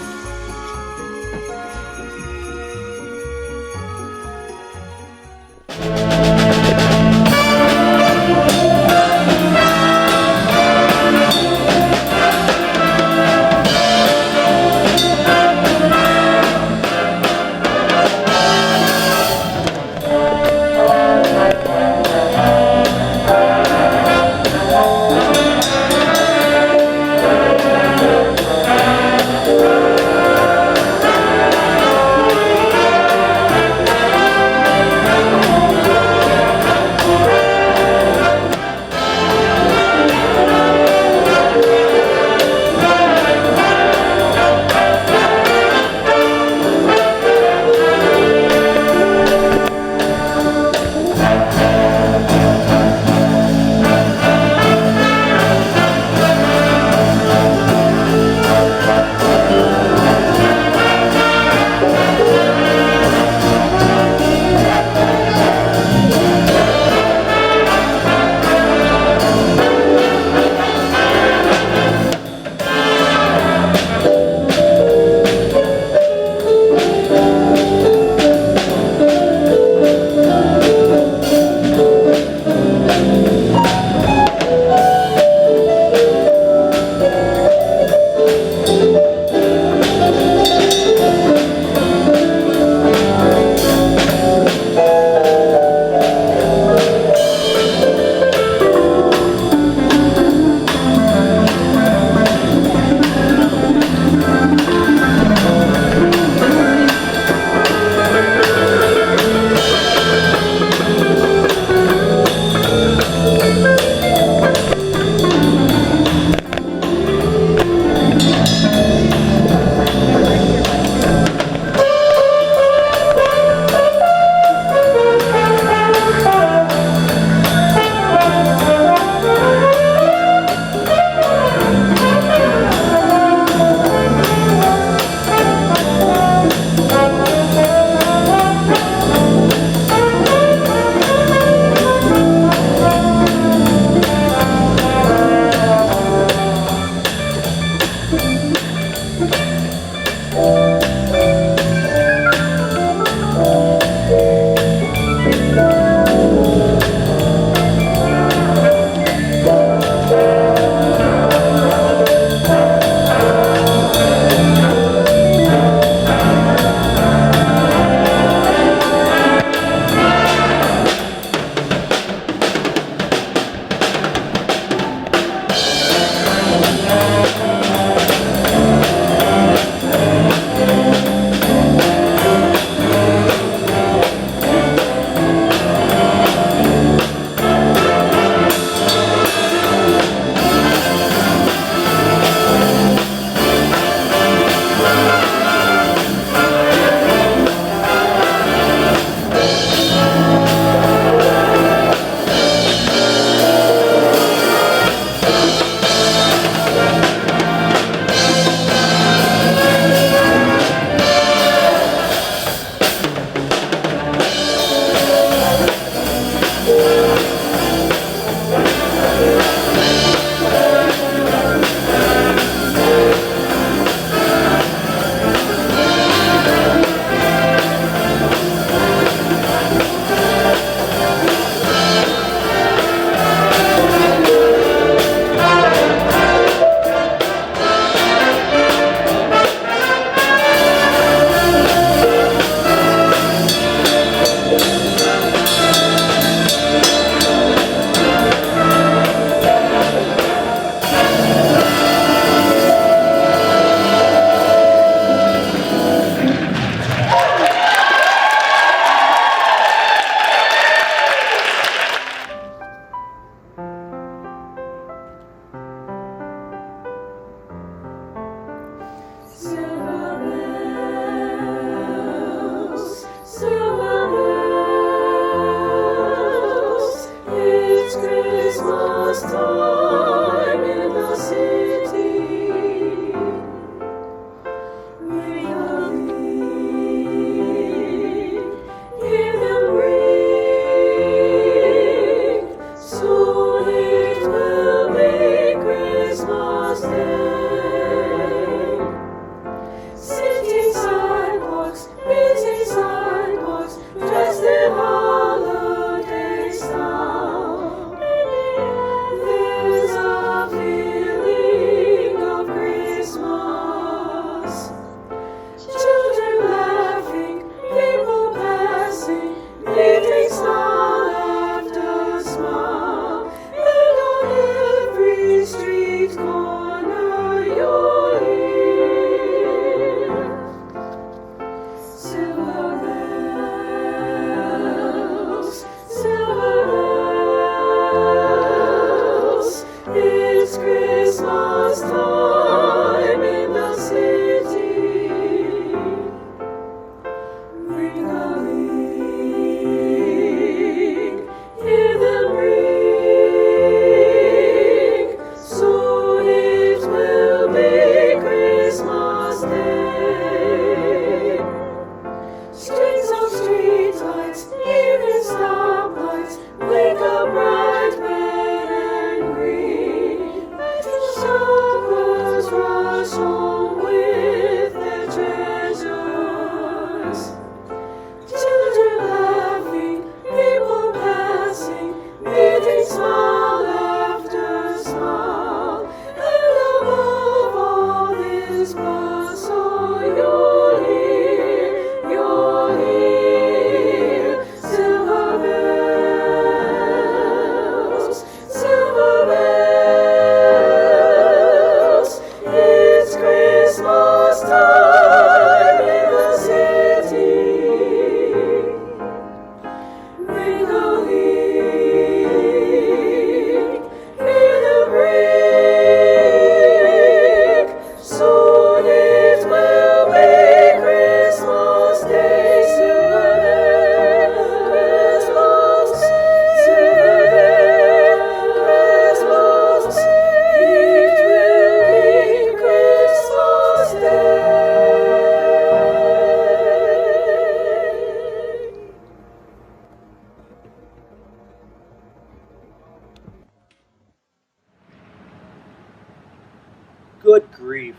grief.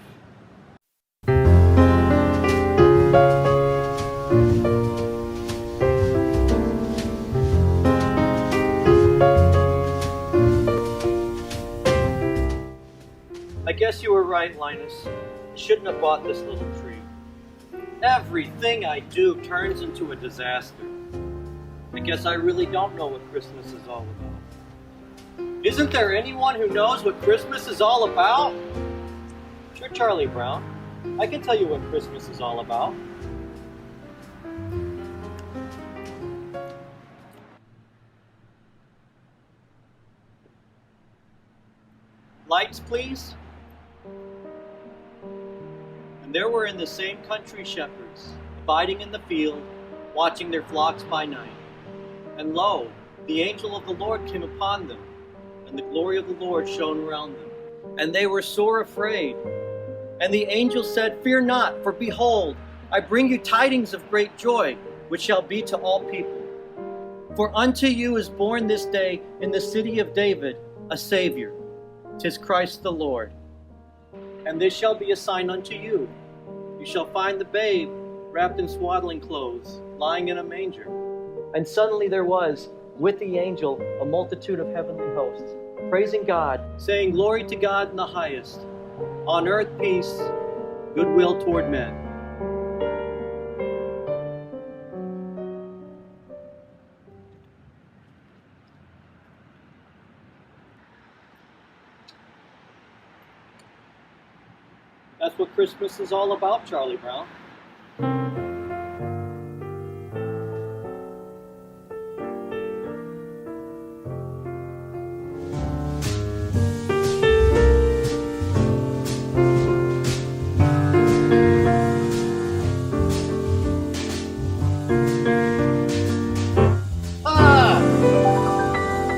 I guess you were right, Linus. I shouldn't have bought this little tree. Everything I do turns into a disaster. I guess I really don't know what Christmas is all about. Isn't there anyone who knows what Christmas is all about? Sure, Charlie Brown. I can tell you what Christmas is all about. Lights, please. And there were in the same country shepherds, abiding in the field, watching their flocks by night. And lo, the angel of the Lord came upon them, and the glory of the Lord shone around them. And they were sore afraid. And the angel said, "Fear not, for behold, I bring you tidings of great joy, which shall be to all people. For unto you is born this day in the city of David a Savior, 'tis Christ the Lord. And this shall be a sign unto you. You shall find the babe wrapped in swaddling clothes, lying in a manger." And suddenly there was, with the angel, a multitude of heavenly hosts, praising God, saying, "Glory to God in the highest, on earth peace, goodwill toward men." That's what Christmas is all about, Charlie Brown.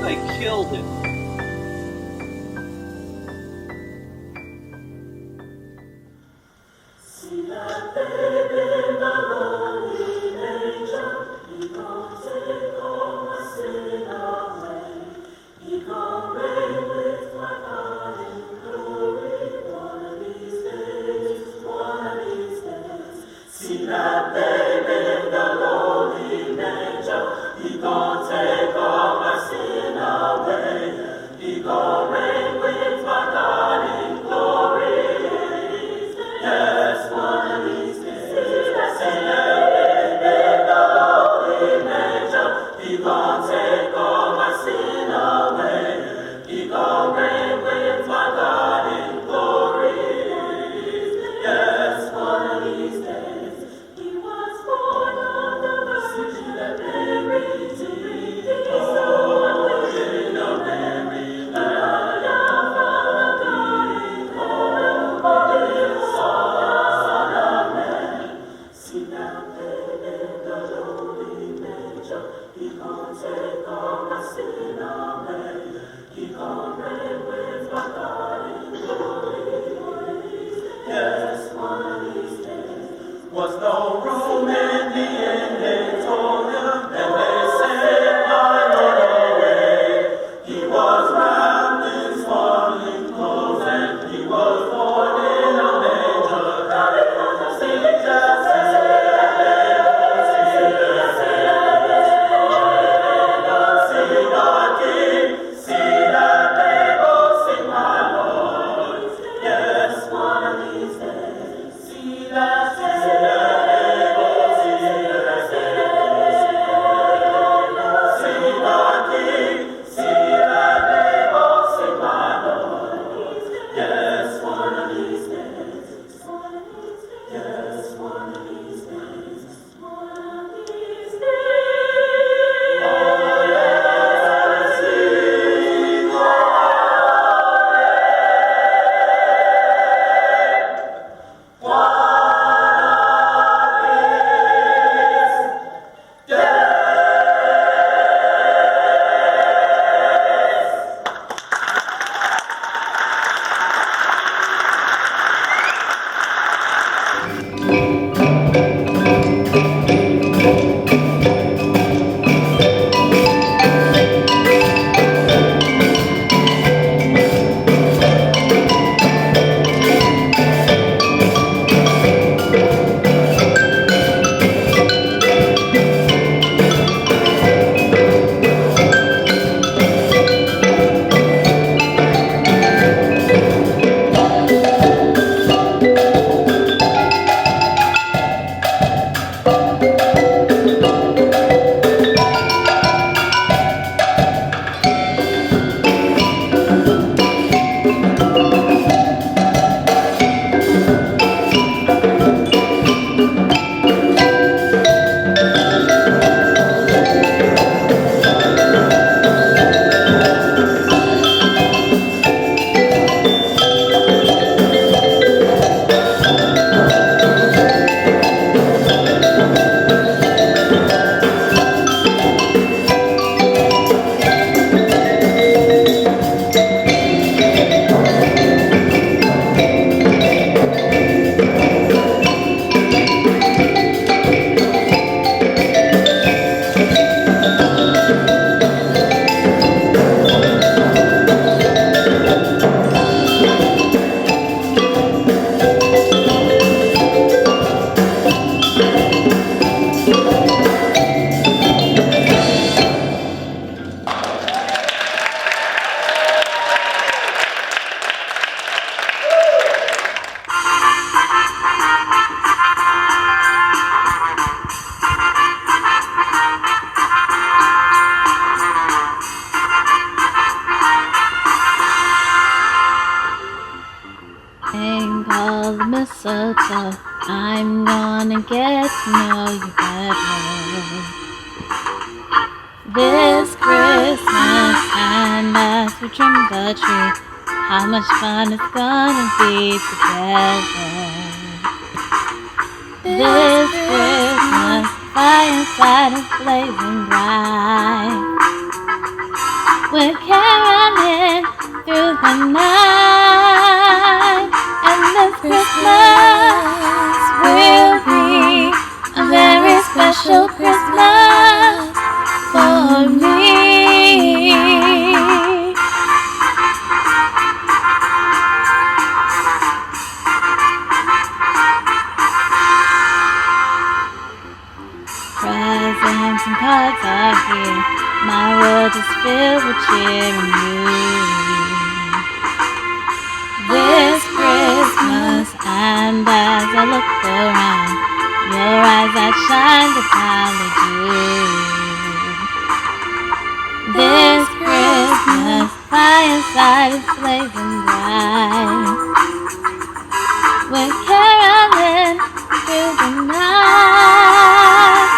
I killed it. Was no room in the inn, they told him, and they said, "My Lord, away." He was wrapped in swaddling clothes, and he was born in a manger. Sing just sing our King, see that babe, oh, sing my Lord. Yes, one of these days, see that. Hang all the mistletoe. I'm gonna get to know you better. This Christmas, and as we trim the tree, how much fun it's gonna be together. This Christmas, fireside is blazing bright. We're caroling through the night, and this Christmas will be a very special Christmas for me. Presents and cards are here. My world is filled with cheer and you. This Christmas, and as I look around, your eyes outshine the kindly dew. This Christmas, fireside is blazing bright. We're caroling through the night,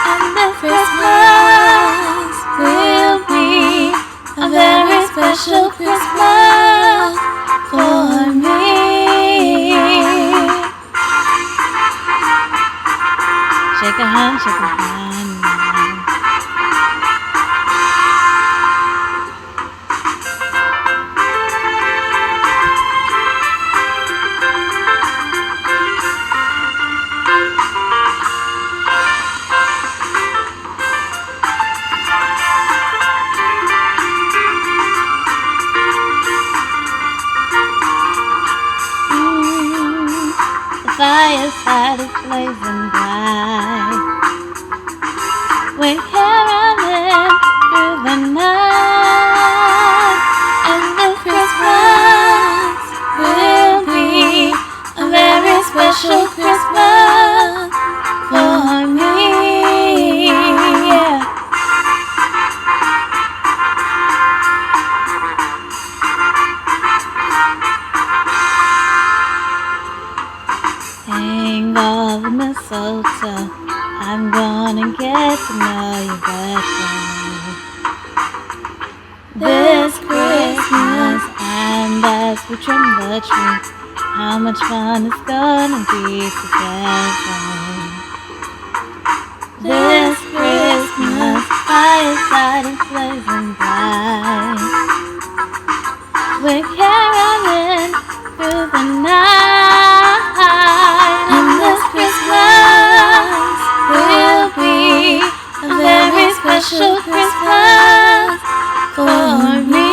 and this Christmas will be a very special Christmas for me. Shake a hand now. The fireside is blazing bright. We're caroling through the night, and this Christmas will be a very special Christmas for me. Yeah. Hang all the mistletoe. I'm gonna get to know you better. This Christmas, and as we trim the tree, how much fun it's gonna be together. This Christmas, fireside is blazing bright. We're caroling through the night, and this Christmas will be a very special Christmas for me.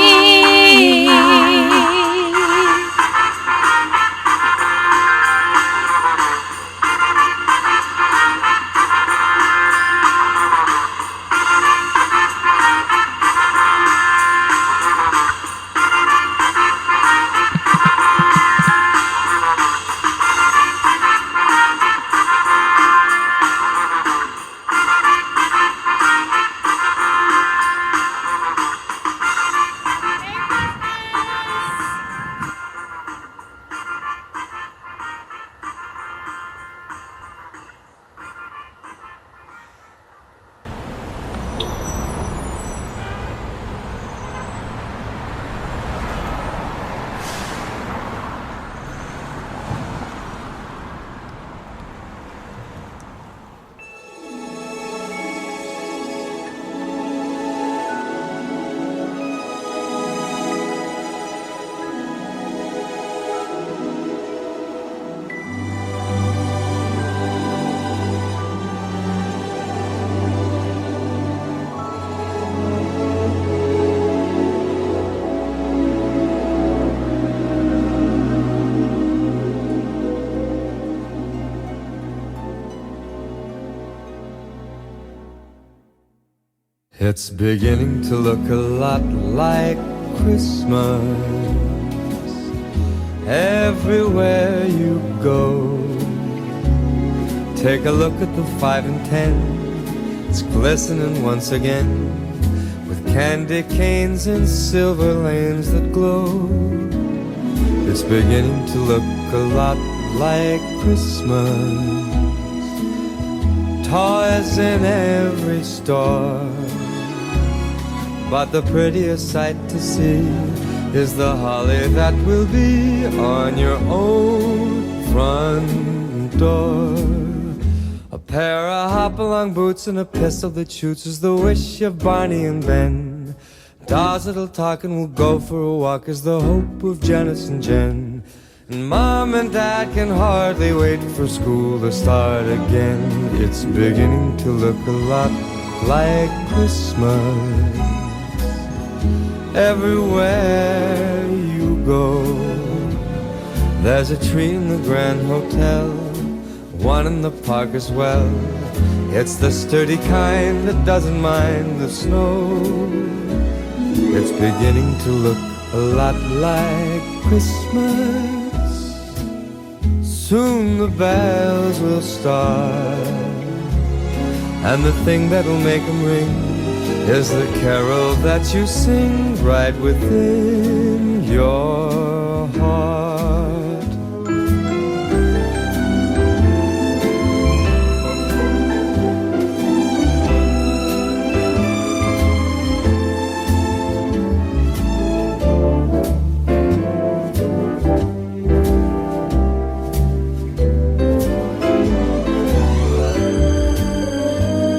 It's beginning to look a lot like Christmas everywhere you go. Take a look at the 5 and 10. It's glistening once again with candy canes and silver lanes that glow. It's beginning to look a lot like Christmas. Toys in every store, but the prettiest sight to see is the holly that will be on your own front door. A pair of hop-along boots and a pistol that shoots is the wish of Barney and Ben. Dolls that'll talk and will go for a walk is the hope of Janice and Jen. And Mom and Dad can hardly wait for school to start again. It's beginning to look a lot like Christmas. Everywhere you go, there's a tree in the Grand Hotel, one in the park as well. It's the sturdy kind that doesn't mind the snow. It's beginning to look a lot like Christmas. Soon the bells will start, and the thing that'll make them ring is the carol that you sing right within your heart.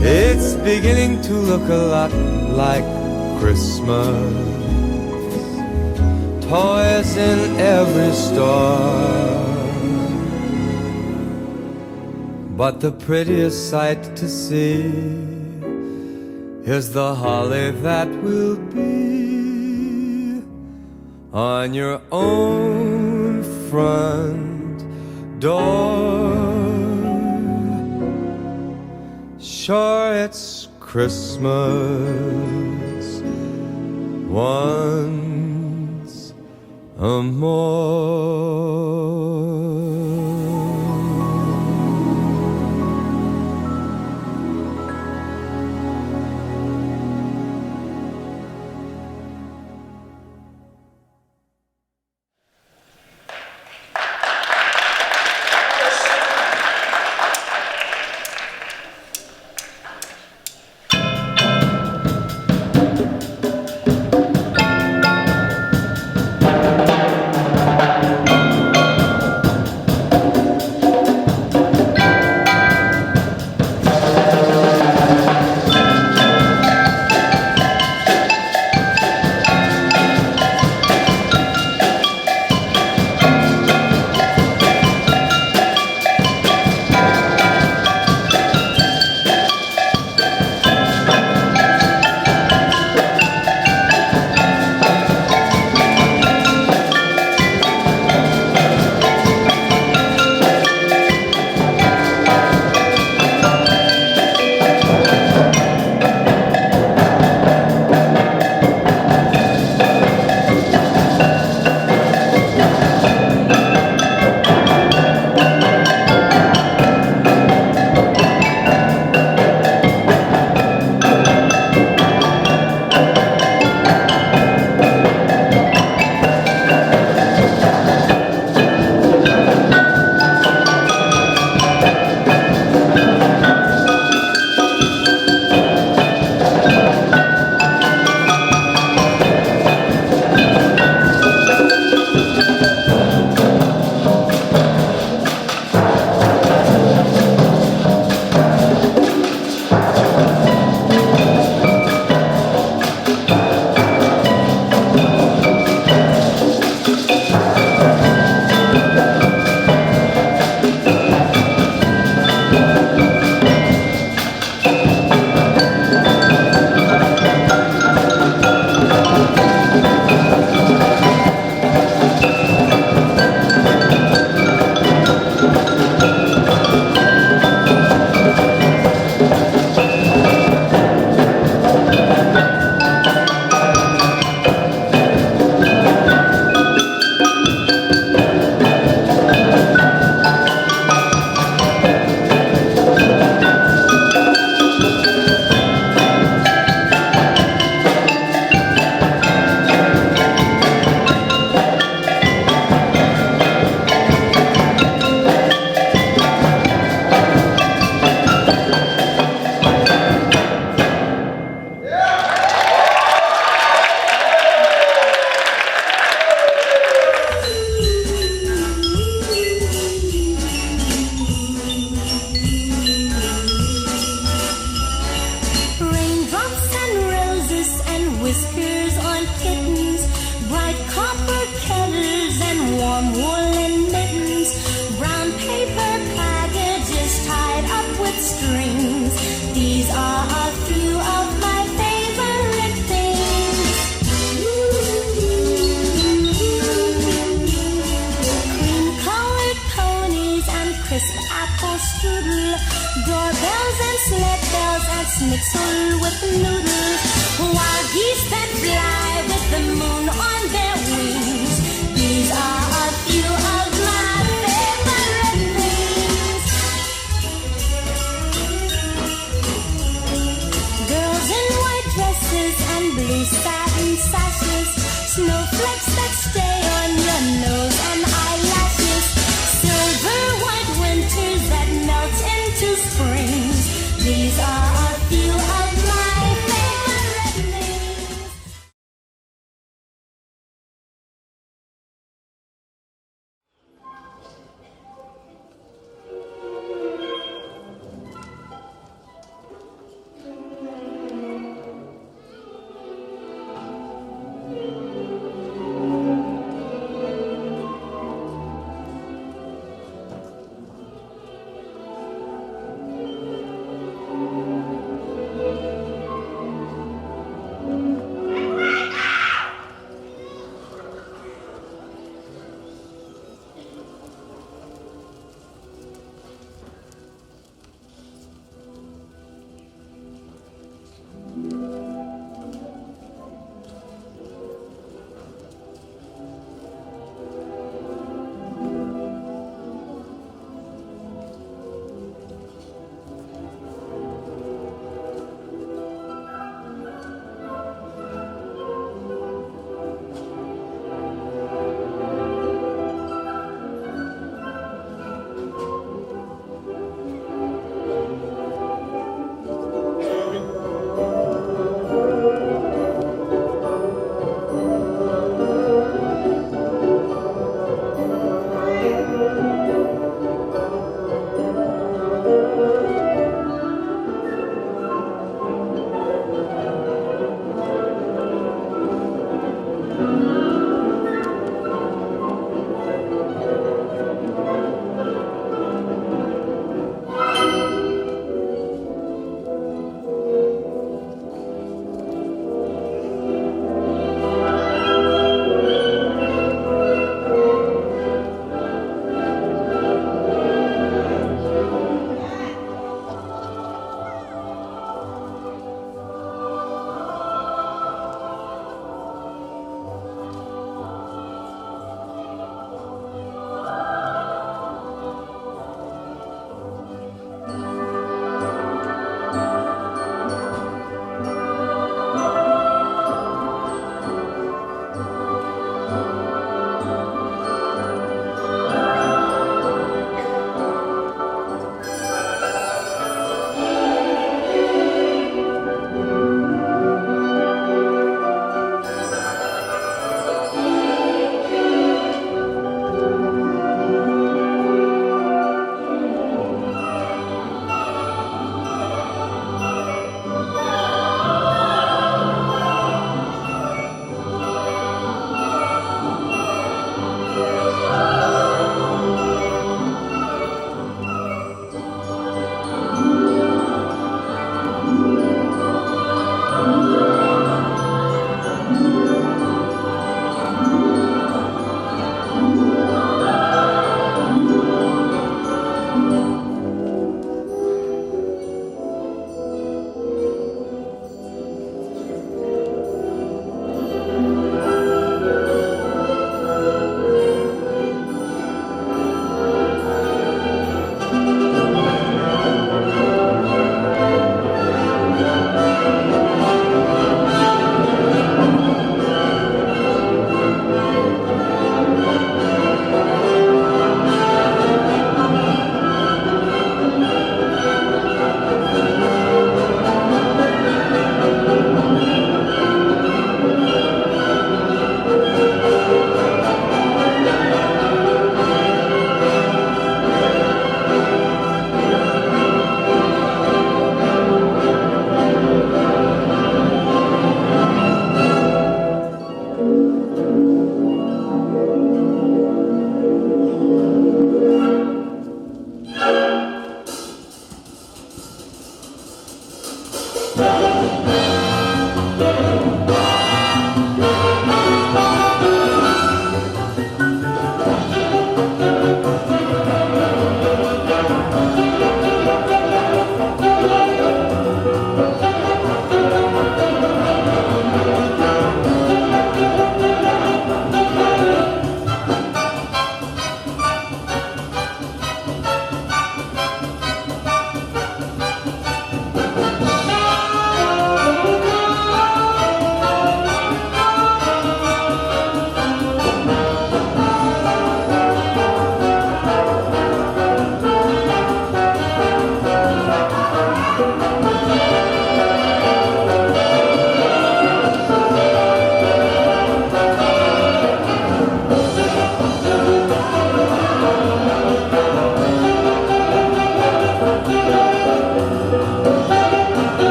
It's beginning to look a lot like Christmas. Toys in every store, but the prettiest sight to see is the holly that will be on your own front door. Sure, it's Christmas once more. crisp apple strudel, doorbells and sled bells and schnitzel with noodles, wild geese that fly with the moon on their wings. These are a few of my favorite things. Girls in white dresses and blue satin sashes, snowflakes that stay on your nose and eyelashes, silver white winters that melt into springs. These are a few of my favorite things.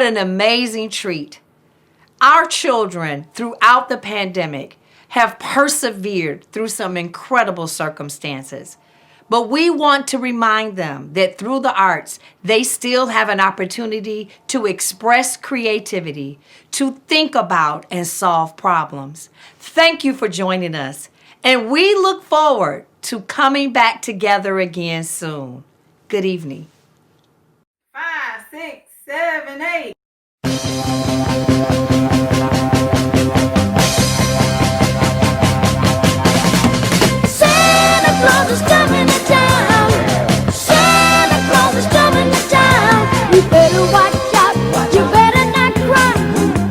What an amazing treat. Our children throughout the pandemic have persevered through some incredible circumstances. But we want to remind them that through the arts, they still have an opportunity to express creativity, to think about and solve problems. Thank you for joining us, and we look forward to coming back together again soon. Good evening. 5, 6, 7, 8. Santa Claus is coming to town. Santa Claus is coming to town. You better watch out. You better not cry.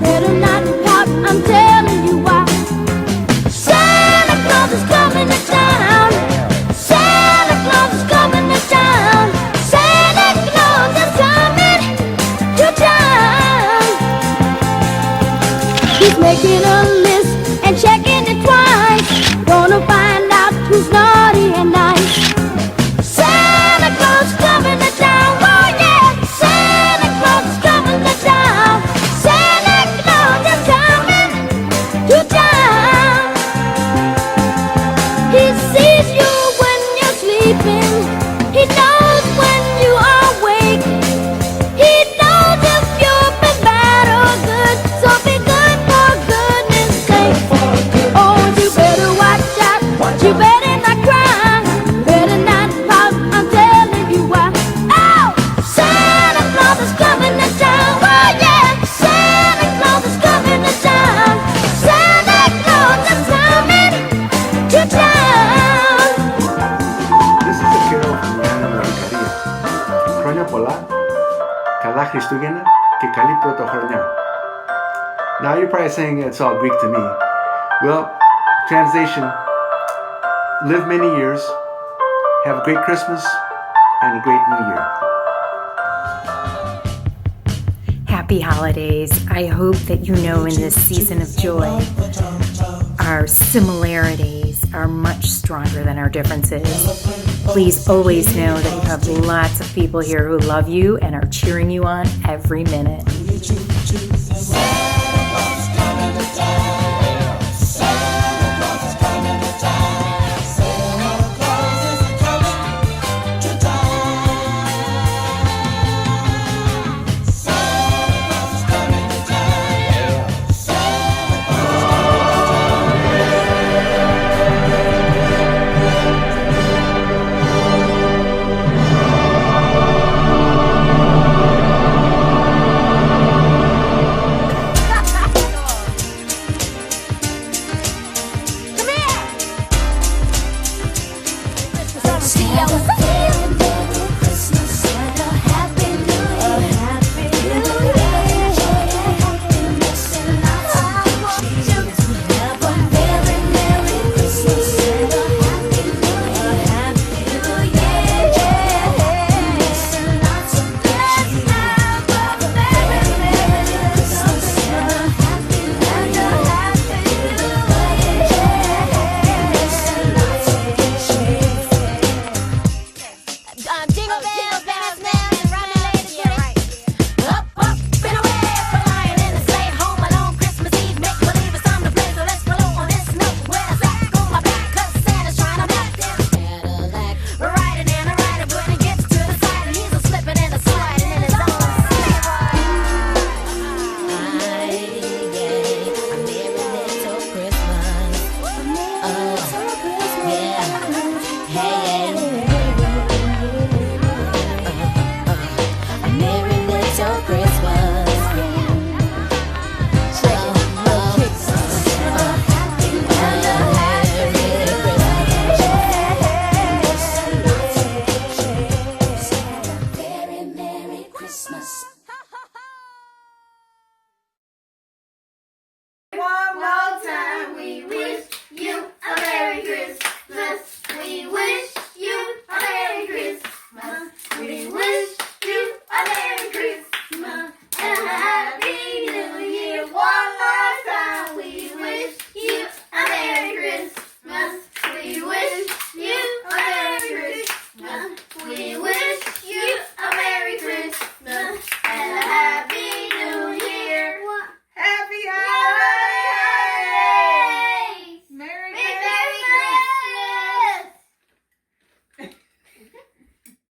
Better not pout. I'm telling you why. Santa Claus is coming to town. Santa Claus is coming to town. Santa Claus is coming to town. He's making a list and checking it twice. Gonna find out who's naughty and nice. Santa Claus coming to town. Oh yeah, Santa Claus is coming to town. Santa Claus is coming to town. He sees you when you're sleeping. He knows when you are awake. He knows if you've been bad or good. So be good for goodness sake. Oh, you better watch out. You better not cry. Better not pout. I'm telling you why. Oh, Santa Claus is coming to town. Oh yeah, Santa Claus is coming to town. Santa Claus is coming to town. This is a carol from Γιάννη Νορικαρία. Χρόνια πολλά, καλά Χριστούγεννα και καλή πρωτοχρονιά. Now you're probably saying it's all Greek to me. Well, translation, live many years, have a great Christmas and a great New Year. Happy holidays. I hope that you know in this season of joy, our similarities are much stronger than our differences. Please always know that you have lots of people here who love you and are cheering you on every minute.